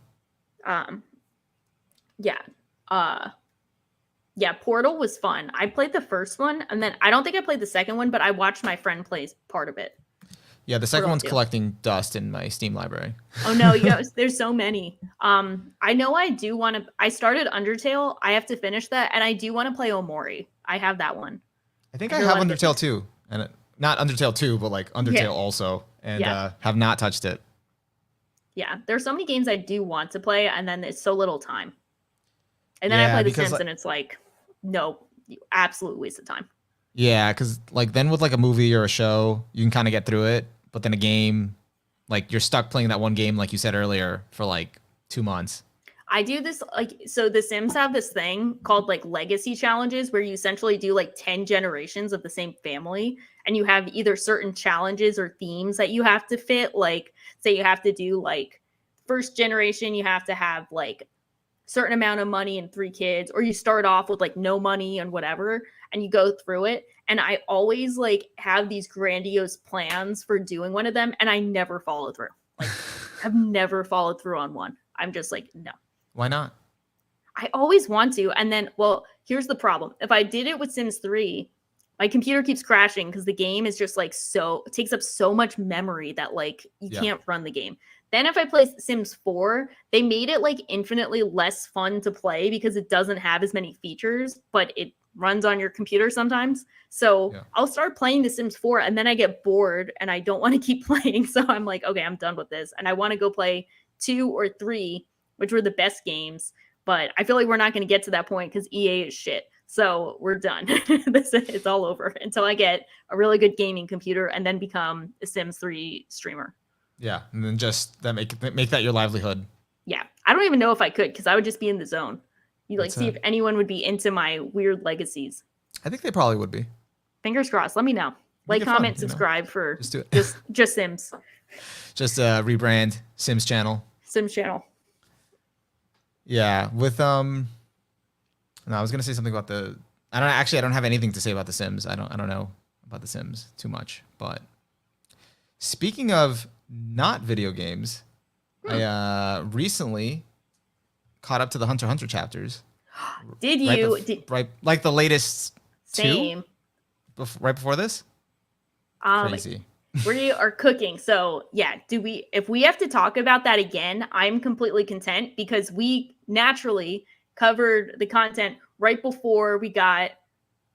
Yeah. Yeah, Portal was fun. I played the first one, and then I don't think I played the second one, but I watched my friend play part of it. Yeah, the second Portal one's 2. collecting dust in my Steam library. Oh no, there's so many. I know I do want to. I started Undertale. I have to finish that, and I do want to play Omori. I have that one. I think I have Undertale too, and not Undertale 2, but like Undertale also, and have not touched it. Yeah, there's so many games I do want to play, and then it's so little time. And then I play The Sims, and it's like, no, absolute waste of time. Yeah, because like then with like a movie or a show, you can kind of get through it, but then a game, like you're stuck playing that one game, like you said earlier, for like 2 months. I do this so The Sims have this thing called like legacy challenges where you essentially do like 10 generations of the same family, and you have either certain challenges or themes that you have to fit. Like, say you have to do like first generation, you have to have like certain amount of money and 3 kids, or you start off with like no money and whatever, and you go through it. And I always like have these grandiose plans for doing one of them, and I never follow through. Like, I've never followed through on one. I'm just like, no. Why not? I always want to. And then, well, here's the problem. If I did it with Sims 3, my computer keeps crashing because the game is just like it takes up so much memory that like you can't run the game. Then if I play Sims 4, they made it like infinitely less fun to play because it doesn't have as many features, but it runs on your computer sometimes. So I'll start playing The Sims 4 and then I get bored and I don't want to keep playing. So I'm like, okay, I'm done with this. And I want to go play 2 or 3, which were the best games. But I feel like we're not going to get to that point because EA is shit. So we're done. It's all over until I get a really good gaming computer and then become a Sims 3 streamer. Yeah, and then just make that your livelihood. Yeah, I don't even know if I could because I would just be in the zone. You like see if anyone would be into my weird legacies. I think they probably would be. Fingers crossed. Let me know. Like, comment, subscribe for just do it. just Sims. Just rebrand Sims channel. Sims channel. Yeah, with no, I was gonna say something about I don't have anything to say about The Sims. I don't know about The Sims too much. But speaking of not video games, I recently caught up to the Hunter x Hunter chapters. Did you? Right, like the latest Same. 2? Right before this? Crazy. We are cooking. So yeah, if we have to talk about that again, I'm completely content because we naturally covered the content right before we got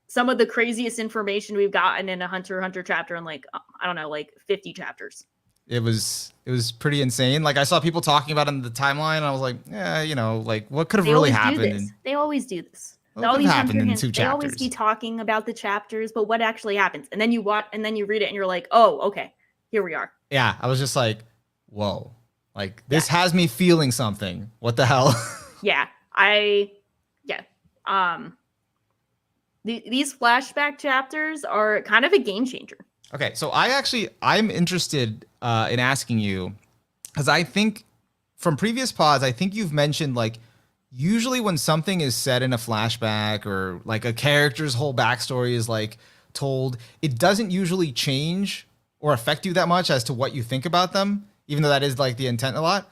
some of the craziest information we've gotten in a Hunter x Hunter chapter in like, I don't know, like 50 chapters. It was pretty insane. Like I saw people talking about it in the timeline and I was like, yeah, you know, like what could have really happened? They always do this. What could have happened in 2 chapters? They always be talking about the chapters, but what actually happens? And then you watch and then you read it and you're like, oh, okay, here we are. Yeah, I was just like, whoa. Like this has me feeling something. What the hell? Yeah. These flashback chapters are kind of a game changer. Okay, so I'm interested in asking you, because I think from previous pods, I think you've mentioned like usually when something is said in a flashback or like a character's whole backstory is like told, it doesn't usually change or affect you that much as to what you think about them, even though that is like the intent a lot.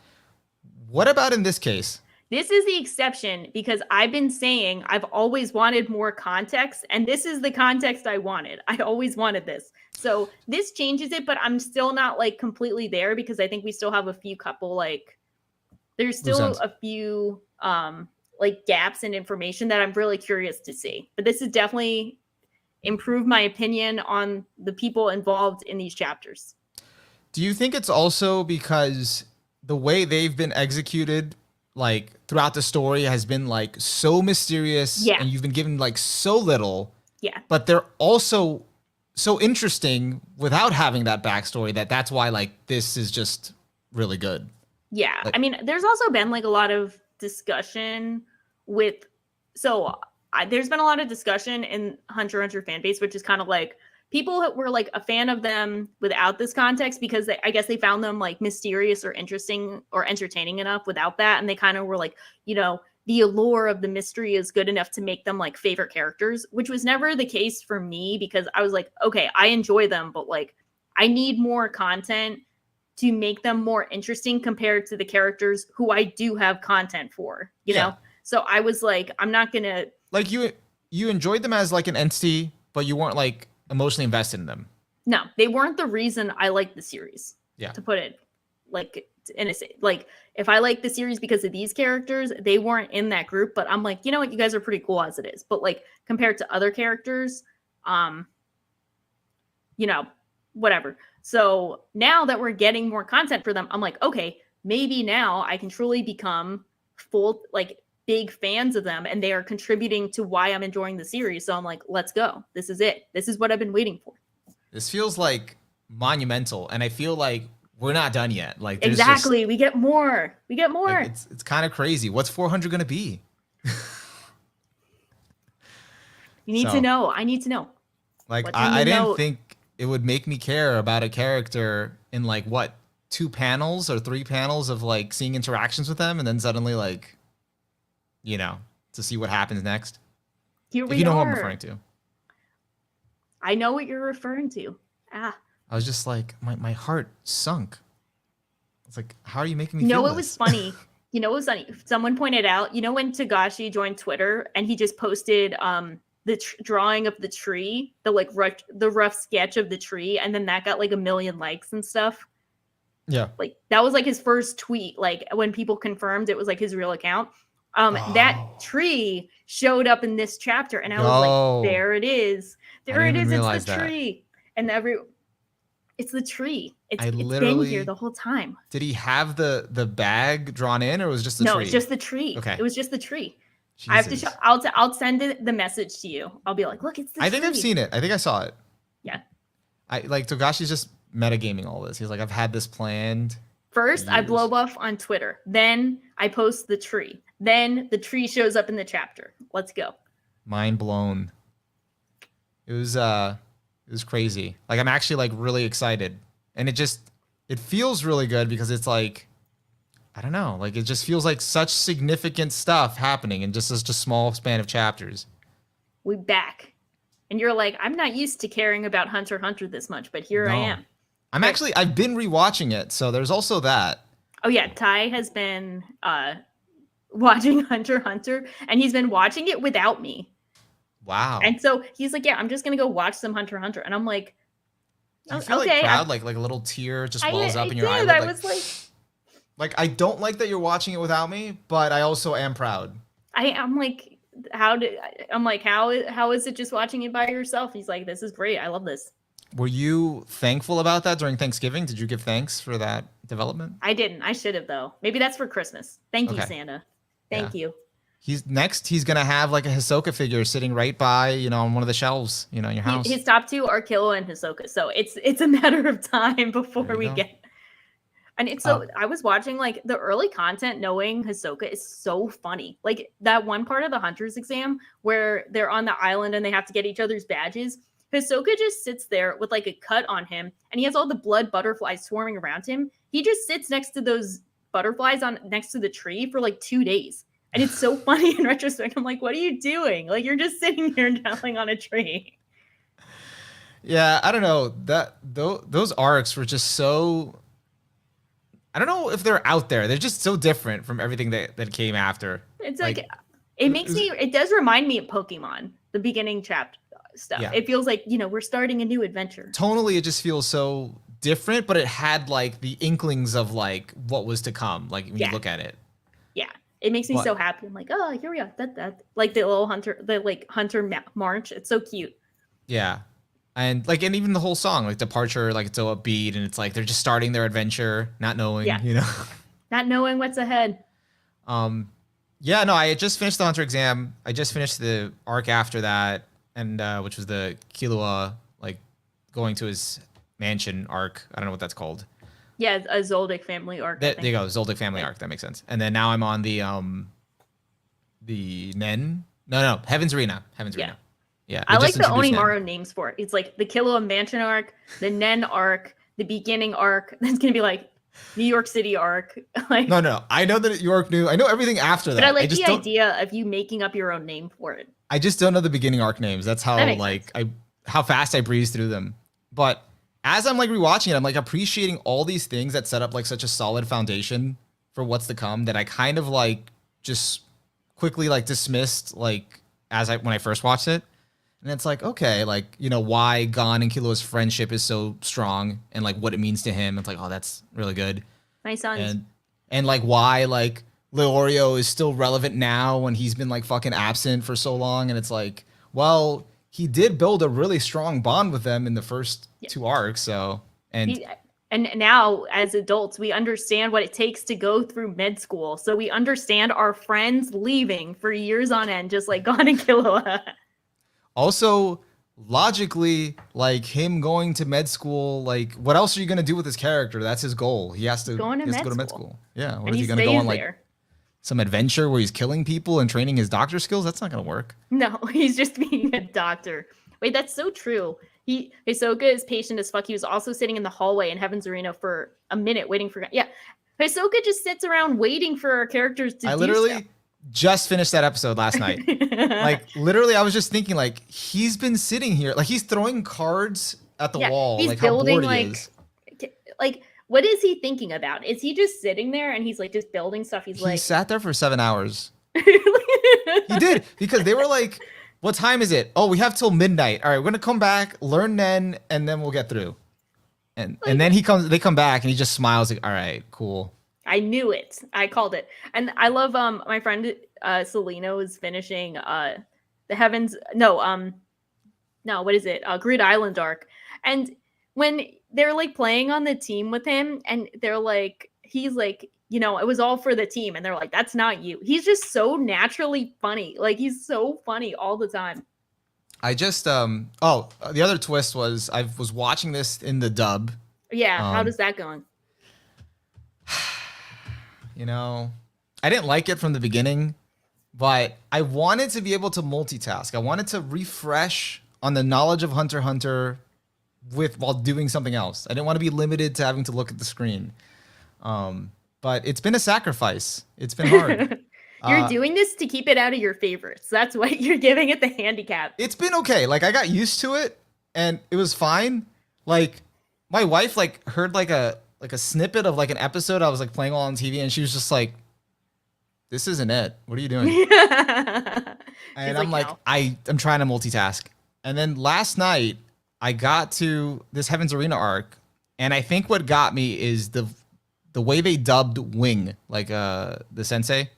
What about in this case? This is the exception because I've been saying I've always wanted more context, and this is the context I wanted. I always wanted this. So this changes it, but I'm still not like completely there because I think we still have a few couple like there's Loose still ends. a few like gaps in information that I'm really curious to see. But this has definitely improved my opinion on the people involved in these chapters. Do you think it's also because the way they've been executed, like throughout the story, has been like so mysterious, Yeah. and you've been given like so little, Yeah. but they're also so interesting without having that backstory that that's why like this is just really good. Yeah. Like, I mean, there's also been like a lot of discussion with, so there's been a lot of discussion in Hunter x Hunter fan base, which is kind of like people were like a fan of them without this context because I guess they found them like mysterious or interesting or entertaining enough without that. And they kind of were like, the allure of the mystery is good enough to make them like favorite characters, which was never the case for me because I was like, okay, I enjoy them, but like I need more content to make them more interesting compared to the characters who I do have content for, yeah, So I was like, I'm not gonna. like you enjoyed them as like an entity, but you weren't like emotionally invested in them. No, they weren't the reason I liked the series. Yeah. To put it like innocent, like if I like the series because of these characters, they weren't in that group. But I'm like, you know what, you guys are pretty cool as it is. But like compared to other characters, um, whatever. So now that we're getting more content for them, I'm like, okay, maybe now I can truly become full, like big fans of them and they are contributing to why I'm enjoying the series. So I'm like, let's go. This is it. This is what I've been waiting for. This feels like monumental, and I feel like we're not done yet. Like there's Exactly. We get more. We get more. like it's kind of crazy. What's 400 gonna be? You need to So, know. I need to know. like What's in I the didn't note? think it would make me care about a character in like what 2 panels or 3 panels of like seeing interactions with them, and then suddenly like, to see what happens next. Here If we you know who I'm are. referring to. I know what you're referring to. I was just like, my heart sunk. It's like, how are you making me You know feel what this? was funny? You know what was funny? Someone pointed out, when Tagashi joined Twitter and he just posted the drawing of the tree, the like the rough sketch of the tree, and then that got like 1 million likes and stuff. Yeah. Like that was like his first tweet. Like when people confirmed it was like his real account. That Oh. tree showed up in this chapter, and I was Yo. like, there it is. I There didn't it even is. It's realize the that. tree. And it's the tree. It's been literally here the whole time. Did he have the bag drawn in, or was it just the No, tree? it's just the tree. Okay. It was just the tree. Jesus. I have to show. I'll send the message to you. I'll be like, look, it's the tree. I think I've seen it. I think I saw it. Yeah. I like Togashi's just metagaming all this. He's like, I've had this planned. First, I years. blow up on Twitter. Then I post the tree. Then the tree shows up in the chapter. Let's go. Mind blown. It was crazy. Like I'm actually like really excited. And it feels really good because it's like, I don't know, like it just feels like such significant stuff happening in just such a small span of chapters. We back. And you're like, I'm not used to caring about Hunter x Hunter this much, but here I No. am. I've been rewatching it, so there's also that. Oh yeah, Ty has been watching Hunter x Hunter, and he's been watching it without me. Wow. And so he's like, yeah, I'm just gonna go watch some Hunter x Hunter. And I'm like, Do you feel okay, like proud, like a little tear just wells up in your did. eyelid? I was like, I don't like that you're watching it without me, but I also am proud. I'm like, how is it just watching it by yourself? He's like, this is great. I love this. Were you thankful about that during Thanksgiving? Did you give thanks for that development? I didn't. I should have though. Maybe that's for Christmas. Thank you, Okay. Santa. Thank you. He's gonna have like a Hisoka figure sitting right by, on one of the shelves, in your house. His top two are Killua and Hisoka. So it's a matter of time before There you we go. get. And it's so I was watching like the early content knowing Hisoka is so funny. Like that one part of the Hunter's exam where they're on the island and they have to get each other's badges. Hisoka just sits there with like a cut on him and he has all the blood butterflies swarming around him. He just sits next to those butterflies next to the tree for like 2 days. And it's so funny in retrospect. I'm like, what are you doing? Like you're just sitting here dwelling on a tree. Yeah, I don't know. Those arcs were just so, I don't know if they're out there. They're just so different from everything that came after. It's like it does remind me of Pokemon, the beginning chapter stuff. Yeah. It feels like, we're starting a new adventure. Tonally, it just feels so different, but it had like the inklings of like what was to come, like when you look at it. It makes me But so happy. I'm like, oh, here we are. That like the little hunter, the like hunter march. It's so cute. yeah. And like, and even the whole song, like Departure, like it's so upbeat and it's like they're just starting their adventure, not knowing, Yeah, you know. not knowing what's ahead. um, yeah, no, I had just finished the Hunter exam. I just finished the arc after that, and which was the Killua like going to his mansion arc. I don't know what that's called. Yeah, a Zoldyck family arc. There you go, Zoldyck family Yeah. arc. That makes sense. And then now I'm on the Nen. No, Heaven's Arena. Heaven's Yeah. Arena. Yeah, I they like just the introduced Nen. Onimaru names for it. It's like the Killua Mansion arc, the Nen arc, the beginning arc. That's gonna be like New York City arc. Like, No. I know that York knew. I know everything after that. but I like just the don't. idea of you making up your own name for it. I just don't know the beginning arc names. That's That how makes like how fast I breeze through them. But as I'm like rewatching it, I'm like appreciating all these things that set up like such a solid foundation for what's to come that I kind of like just quickly like dismissed like when I first watched it. And it's like, okay, like, you know, why Gon and Killua's friendship is so strong and like what it means to him. It's like, oh, that's really good. My sons. And like why like Leorio is still relevant now when he's been like fucking absent for so long. And it's like, well, he did build a really strong bond with them in the first two arcs. So And now as adults, we understand what it takes to go through med school. So we understand our friends leaving for years on end, just like Gon and Killua. also logically, like him going to med school, like what else are you gonna do with his character? That's his goal. He has to go to med school. Yeah. What And is he he gonna go stays on like there. some adventure where he's killing people and training his doctor skills? That's not gonna work. No, he's just being a doctor. Wait, that's so true. Hisoka is patient as fuck. He was also sitting in the hallway in Heaven's Arena for a minute waiting for. Yeah, Hisoka just sits around waiting for our characters to. I do literally stuff. just finished that episode last night. Like literally, I was just thinking like he's been sitting here, like he's throwing cards at the wall, he's like how building bored he is. like what is he thinking about? Is he just sitting there and he's like just building stuff? He's He like sat there for 7 hours. He did because they were like, "What time is it? Oh, we have till midnight. All right, we're gonna come back, learn Nen, and then we'll get through." And then they come back, and he just smiles like, "All right, cool." I knew it. I called it. And I love my friend Selena was finishing the Heavens no, what is it? Grid Island arc. And when they're like playing on the team with him and they're like he's like, you know, it was all for the team and they're like that's not you. He's just so naturally funny. Like he's so funny all the time. I just the other twist was I was watching this in the dub. Yeah, how does that going? You know, I didn't like it from the beginning, but I wanted to be able to multitask. I wanted to refresh on the knowledge of Hunter x Hunter while doing something else. I didn't want to be limited to having to look at the screen. But it's been a sacrifice. It's been hard. You're doing this to keep it out of your favorites. That's why you're giving it the handicap. It's been okay. Like I got used to it and it was fine. Like my wife like heard like a snippet of like an episode I was like playing while on TV and she was just like, "This isn't it. What are you doing?" And I'm like, no. I'm trying to multitask. And then last night I got to this Heaven's Arena arc, and I think what got me is the way they dubbed Wing, like the sensei.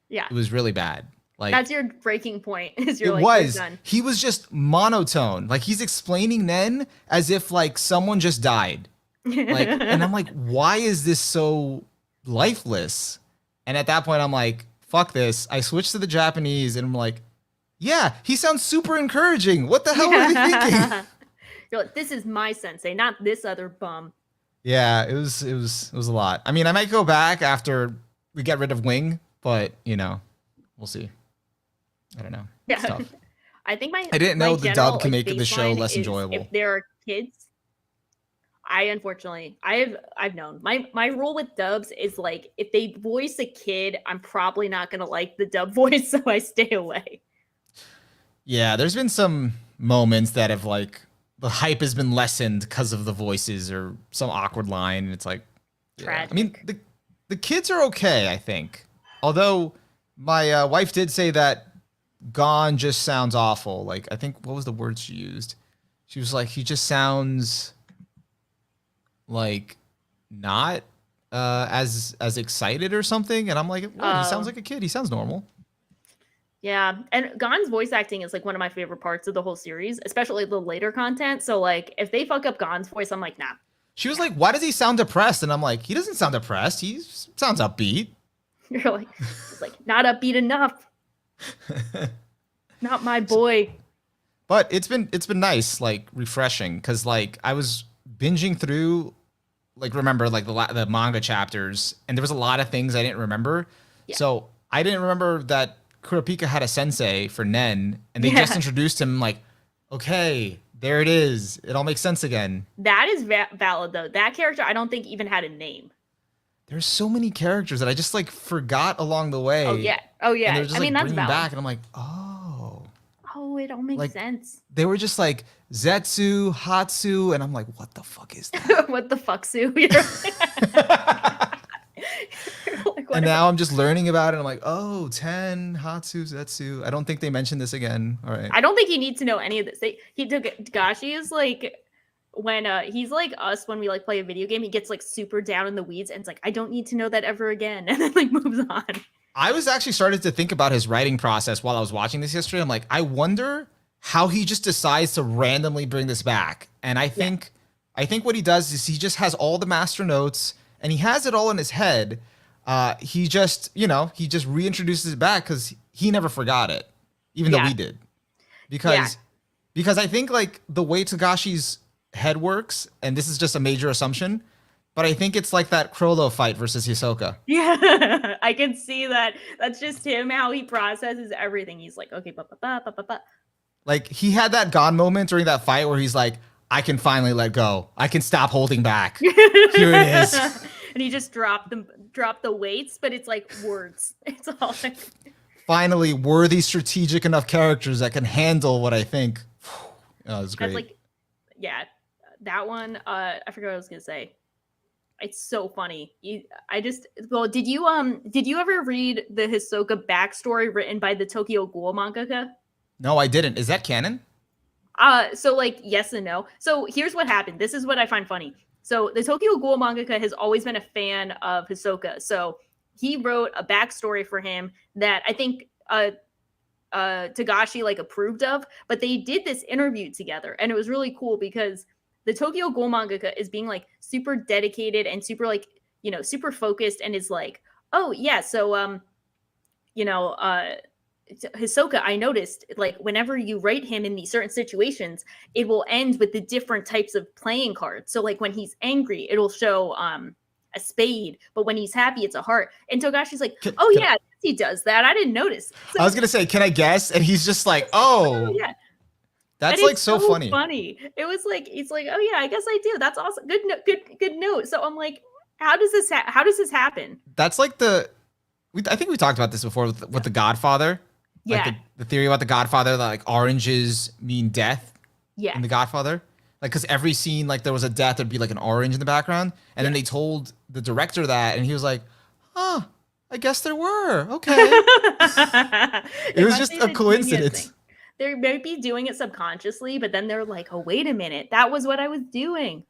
Yeah. It was really bad. Like that's your breaking point. Is you're it like, was. you're done. He was just monotone. Like he's explaining Nen as if like someone just died. Like, and I'm like, why is this so lifeless? And at that point, I'm like, fuck this. I switched to the Japanese, and I'm like, yeah, he sounds super encouraging. What the hell were they thinking? You're like, this is my sensei, not this other bum. Yeah, it was a lot. I mean, I might go back after we get rid of Wing, but you know, we'll see. I don't know. Yeah. It's tough. I think I didn't know the general, dub can make the show baseline less is enjoyable. If there are kids, I've known my rule with dubs is like if they voice a kid, I'm probably not gonna like the dub voice, so I stay away. Yeah, there's been some moments that have like the hype has been lessened because of the voices or some awkward line, and it's like, yeah. I mean, the kids are okay, I think. Although my wife did say that Gon just sounds awful. Like I think what was the word she used? She was like, he just sounds like not as excited or something, and I'm like, what? He sounds like a kid. He sounds normal. Yeah, and Gon's voice acting is like one of my favorite parts of the whole series, especially the later content. So like, if they fuck up Gon's voice, I'm like, nah. She was like, why does he sound depressed? And I'm like, he doesn't sound depressed. He sounds upbeat. You're like, it's like not upbeat enough. Not my boy. But it's been nice, like refreshing, because like I was binging through, like remember like the manga chapters, and there was a lot of things I didn't remember. Yeah. So I didn't remember that Kurapika had a sensei for Nen, and they just introduced him. Like, okay, there it is. It all makes sense again. That is valid though. That character I don't think even had a name. There's so many characters that I just like forgot along the way. Oh yeah. And they're just, I mean, that's valid. Back, and I'm like, oh. Oh, it all makes sense. They were just like Zetsu, Hatsu, and I'm like, what the fuck is that? What the fuck, Sue? And now I'm just learning about it. I'm like, oh, Ten, Hatsu, Zetsu. I don't think they mentioned this again. All right. I don't think you need to know any of this. He took Gashi is like when he's like us when we like play a video game. He gets like super down in the weeds and it's like, I don't need to know that ever again, and then like moves on. I was actually started to think about his writing process while I was watching this history. I'm like, I wonder how he just decides to randomly bring this back. And I think what he does is he just has all the master notes and he has it all in his head. He just reintroduces it back because he never forgot it, even though we did. Because I think like the way Togashi's head works, and this is just a major assumption, but I think it's like that Crollo fight versus Hisoka. Yeah, I can see that. That's just him, how he processes everything. He's like, okay, Like, he had that Gon moment during that fight where he's like, I can finally let go. I can stop holding back. Here it is. And he just dropped the weights, but it's like words. It's all like... Finally, worthy, strategic enough characters that can handle what I think. Oh, it's great. Like, yeah, that one, I forgot what I was going to say. It's so funny. Did you ever read the Hisoka backstory written by the Tokyo Ghoul mangaka? No, I didn't. Is that canon? So like yes and no. So here's what happened. This is what I find funny. So the Tokyo Ghoul mangaka has always been a fan of Hisoka. So he wrote a backstory for him that I think Togashi like approved of, but they did this interview together and it was really cool because the Tokyo Ghoul mangaka is being like super dedicated and super like, super focused and is like, oh yeah, so Hisoka, I noticed like whenever you write him in these certain situations, it will end with the different types of playing cards. So like when he's angry, it'll show a spade, but when he's happy, it's a heart. And Togashi's like, yeah, he does that. I didn't notice. So, I was gonna say, can I guess? And he's just like, oh yeah. That's like so funny. It was like, it's like, oh yeah, I guess I do. That's awesome. Good note. So I'm like, how does this happen? That's like I think we talked about this before with the Godfather. Yeah. Like the theory about the Godfather that like oranges mean death. Yeah. In the Godfather. Like, because every scene, like there was a death, there'd be like an orange in the background. And then they told the director that, and he was like, huh, I guess there were. Okay. It was just a coincidence. They might be doing it subconsciously, but then they're like, oh, wait a minute. That was what I was doing.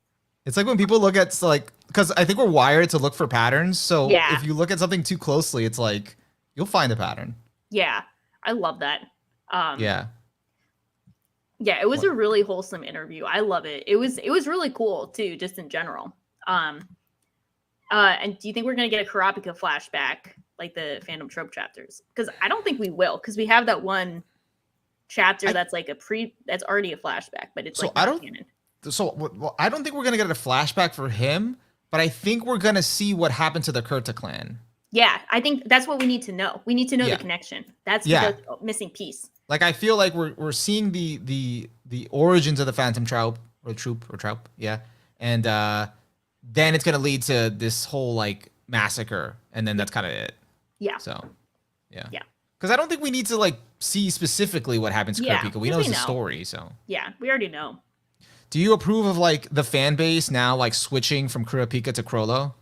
It's like when people look at, like, because I think we're wired to look for patterns. So if you look at something too closely, it's like, you'll find a pattern. Yeah. I love that. Yeah, it was a really wholesome interview. I love it. It was really cool too, just in general. And do you think we're gonna get a Kurapika flashback like the Phantom Trope chapters? Because I don't think we will, because we have that one chapter that's like that's already a flashback, but it's like canon. So I don't think we're gonna get a flashback for him, but I think we're gonna see what happened to the Kurta clan. Yeah, I think that's what we need to know. We need to know the connection. That's the missing piece. Like, I feel like we're seeing the origins of the Phantom Trope. Yeah. And then it's gonna lead to this whole like massacre, and then that's kind of it. Yeah. So yeah. Because I don't think we need to like see specifically what happens to Kurapika. We know the story, so yeah, we already know. Do you approve of like the fan base now like switching from Kurapika to Crollo?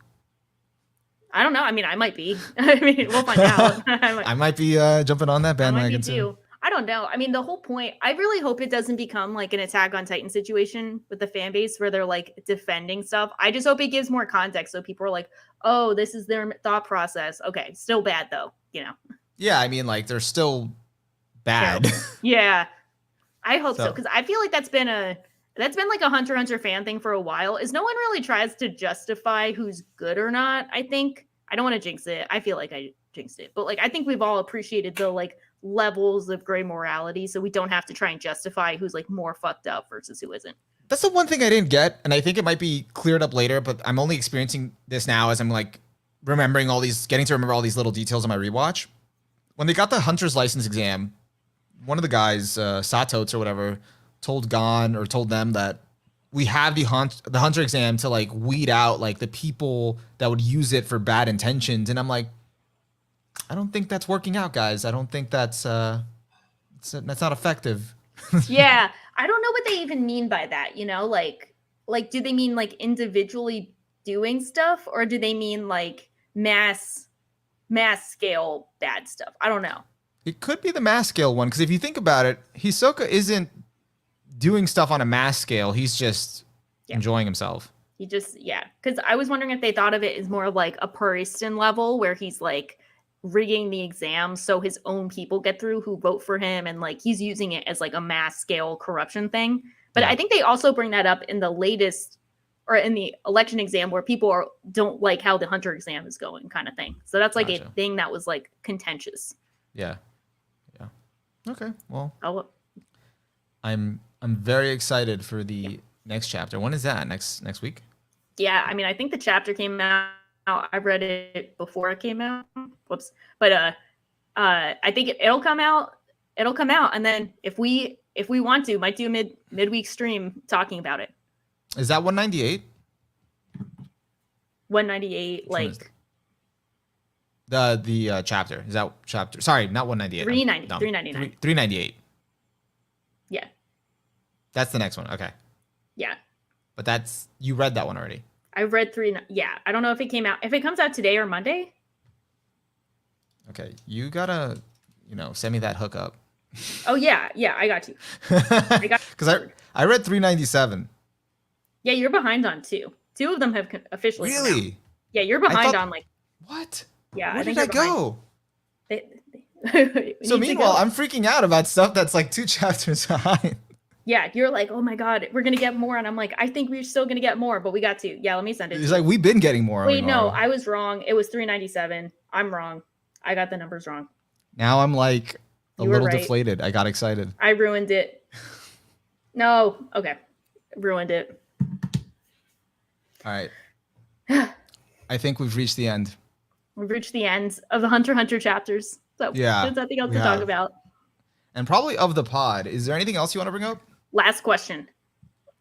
I don't know. I mean, I might be. I mean, we'll find out. I might be jumping on that bandwagon too. I I don't know. I mean, the whole point, I really hope it doesn't become like an Attack on Titan situation with the fan base where they're like defending stuff. I just hope it gives more context so people are like, oh, this is their thought process. Okay, still bad though, you know. Yeah, I mean, like they're still bad. Yeah. I hope so, So- because I feel like that's been like a Hunter x Hunter fan thing for a while. Is no one really tries to justify who's good or not. I think I don't want to jinx it. I feel like I jinxed it, but like I think we've all appreciated the like levels of gray morality, so we don't have to try and justify who's like more fucked up versus who isn't. That's the one thing I didn't get, and I think it might be cleared up later, but I'm only experiencing this now as I'm like getting to remember all these little details on my rewatch. When they got the hunter's license exam, one of the guys, Satotes or whatever, told them that we have the hunter exam to like weed out like the people that would use it for bad intentions, and I'm like, I don't think that's working out, guys. I don't think that's not effective. Yeah, I don't know what they even mean by that, you know, like do they mean like individually doing stuff, or do they mean like mass scale bad stuff? I don't know. It could be the mass scale one, because if you think about it, Hisoka isn't doing stuff on a mass scale. He's just enjoying himself. He just, because I was wondering if they thought of it as more like a Puristan level where he's like rigging the exam so his own people get through who vote for him, and like he's using it as like a mass scale corruption thing. But I think they also bring that up in the latest, or in the election exam, where people don't like how the hunter exam is going, kind of thing. So that's like a thing that was like contentious. Yeah. Okay. Well, I'm very excited for the next chapter. When is that? Next week? Yeah, I mean, I think the chapter came out. I read it before it came out. Whoops. But I think it'll come out. It'll come out, and then if we want to, might do a midweek stream talking about it. Is that 198? 198, like the chapter. Is that chapter? Sorry, not 198. 399. 398. Yeah. That's the next one. Okay. Yeah. But you read that one already. I read 3. Yeah. I don't know if it came out. If it comes out today or Monday. Okay. You gotta, send me that hookup. Oh yeah. Yeah. I got you. Because I read 397. Yeah. You're behind on 2. 2 of them have officially. Really? Yeah. You're behind on like. What? Yeah. Where did I go? So meanwhile, I'm freaking out about stuff that's like 2 chapters behind. Yeah, you're like, oh my god, we're gonna get more, and I'm like, I think we're still gonna get more, but we got 2. Yeah, let me send it. It's like we've been getting more. Wait, no, I was wrong. It was 397. I'm wrong. I got the numbers wrong. Now I'm like a little deflated. I got excited. I ruined it. No, okay, ruined it. All right. I think we've reached the end. We've reached the end of the Hunter x Hunter chapters. So yeah, there's nothing else to talk about. And probably of the pod. Is there anything else you want to bring up? Last question.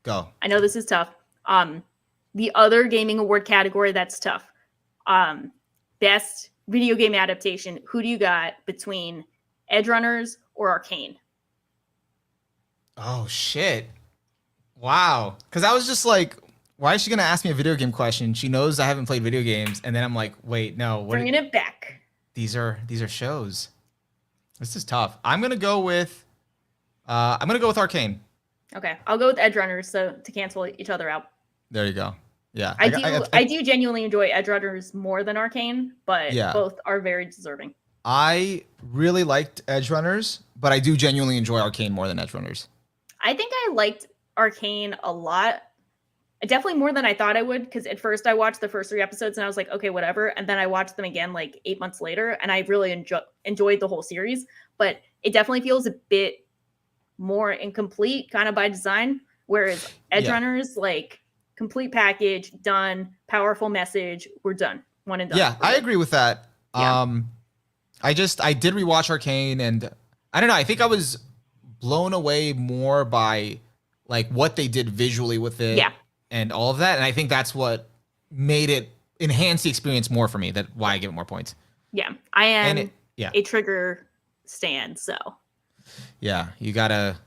Go. I know this is tough. The other gaming award category that's tough. Best video game adaptation. Who do you got between Edgerunners or Arcane? Oh shit! Wow. Because I was just like, why is she gonna ask me a video game question? She knows I haven't played video games, and then I'm like, wait, no. Bringing it back. These are shows. This is tough. I'm gonna go with Arcane. Okay, I'll go with Edgerunners, so to cancel each other out. There you go. Yeah, I do genuinely enjoy Edgerunners more than Arcane, but both are very deserving. I really liked Edgerunners, but I do genuinely enjoy Arcane more than Edgerunners. I think I liked Arcane a lot. Definitely more than I thought I would, because at first I watched the first 3 episodes and I was like, okay, whatever. And then I watched them again like 8 months later, and I really enjoyed the whole series. But it definitely feels a bit more incomplete, kind of by design. Whereas Edgerunners, like, complete package, done, powerful message, we're done. One and done. Yeah, I agree with that. Yeah. I did rewatch Arcane, and I don't know. I think I was blown away more by like what they did visually with it. Yeah. And all of that. And I think that's what made it enhance the experience more for me. That's why I give it more points. Yeah. I am a Trigger stan, so. Yeah. You gotta,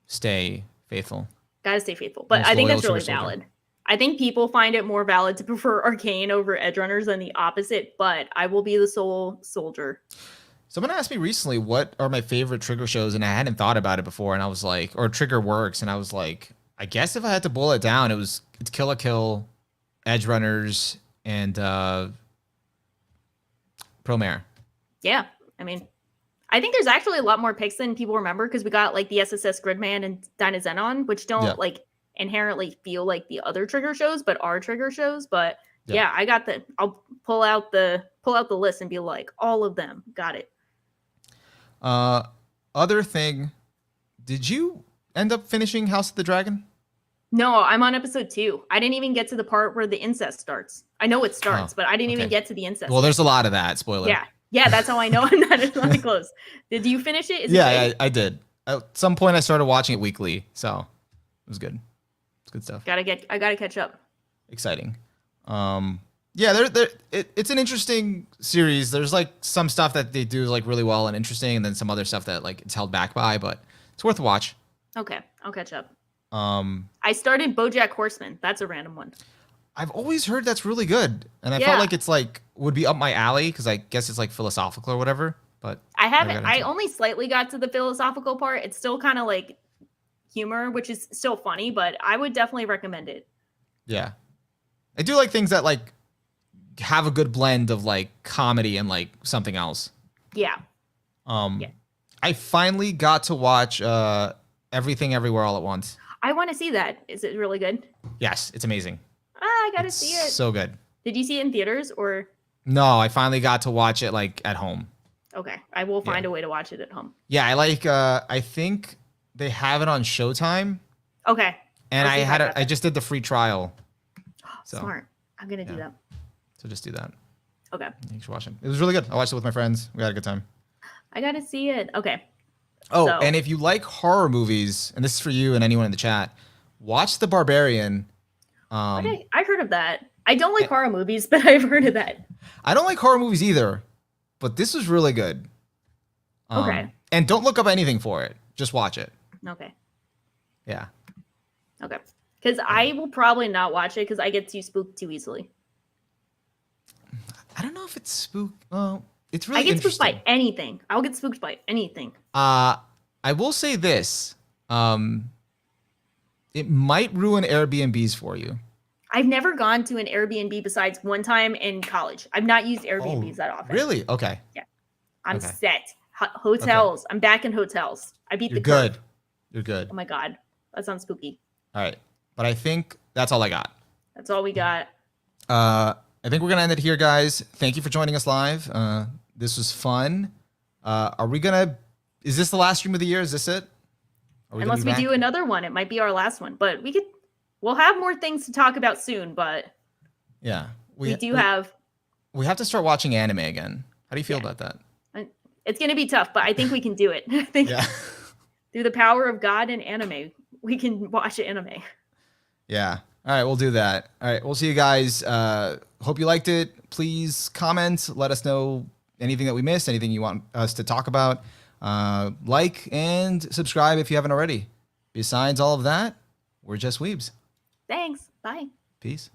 stay faithful. Gotta stay faithful. But I think that's really valid. I think people find it more valid to prefer Arcane over Edgerunners than the opposite, but I will be the sole soldier. Someone asked me recently what are my favorite trigger shows, and I hadn't thought about it before, and I was like, or trigger works, and I was like, I guess if I had to boil it down, it's Kill la Kill, Edge Runners, and Promare. Yeah, I mean, I think there's actually a lot more picks than people remember because we got like the SSS Gridman and Dynazenon, which don't Yeah. like inherently feel like the other trigger shows, but are trigger shows. But Yeah. yeah, I got the. I'll pull out the list and be like, all of them, got it. Other thing, did you end up finishing House of the Dragon? No, I'm on episode 2. I didn't even get to the part where the incest starts. I know it starts, but I didn't even okay. get to the incest. Well, there's a lot of that. Spoiler. Yeah, that's how I know I'm not close. Did you finish it? Is it Yeah, good? I did. At some point, I started watching it weekly, so it was good. It's good stuff. I gotta catch up. Exciting. Yeah, it's an interesting series. There's like some stuff that they do like really well and interesting, and then some other stuff that like it's held back by, but it's worth a watch. Okay, I'll catch up. Um, I started BoJack Horseman. That's a random one. I've always heard that's really good, and I felt like it's like would be up my alley because I guess it's like philosophical or whatever. But I haven't. I only slightly got to the philosophical part. It's still kind of like humor, which is still funny, but I would definitely recommend it. Yeah, I do like things that like have a good blend of like comedy and like something else. Yeah. I finally got to watch Everything Everywhere All at Once. I want to see that. Is it really good? Yes, it's amazing. I gotta see it. So good. Did you see it in theaters or? No, I finally got to watch it like at home. Okay, I will find a way to watch it at home. Yeah, I like. I think they have it on Showtime. Okay. And I just did the free trial. So, smart. I'm gonna do that. So just do that. Okay. You should watch it. It was really good. I watched it with my friends. We had a good time. I gotta see it. Okay. Oh, and if you like horror movies, and this is for you and anyone in the chat, watch The Barbarian. I've heard of that. I don't like horror movies, but I've heard of that. I don't like horror movies either, but this was really good. Okay. And don't look up anything for it. Just watch it. Okay. Yeah. Okay. Because I will probably not watch it because I get too spooked too easily. I don't know if it's spook. Well, it's really. I get spooked by anything. I'll get spooked by anything. I will say this. It might ruin Airbnbs for you. I've never gone to an Airbnb besides one time in college. I've not used Airbnbs that often. Really? Okay. Yeah. I'm set. Hotels. Okay. I'm back in hotels. I beat You're the good. curve. You're good. Oh my God. That sounds spooky. All right. But I think that's all I got. That's all we got. I think we're going to end it here, guys. Thank you for joining us live. This was fun. Is this the last stream of the year? Is this it? Unless we do another one, it might be our last one, but we'll have more things to talk about soon, but yeah, we have to start watching anime again. How do you feel about that? It's going to be tough, but I think we can do it. I think through the power of God and anime, we can watch anime. Yeah. All right, we'll do that. All right, we'll see you guys. Hope you liked it. Please comment. Let us know anything that we missed, anything you want us to talk about. Like and subscribe if you haven't already. Besides all of that, we're just Weebs. Thanks. Bye. Peace.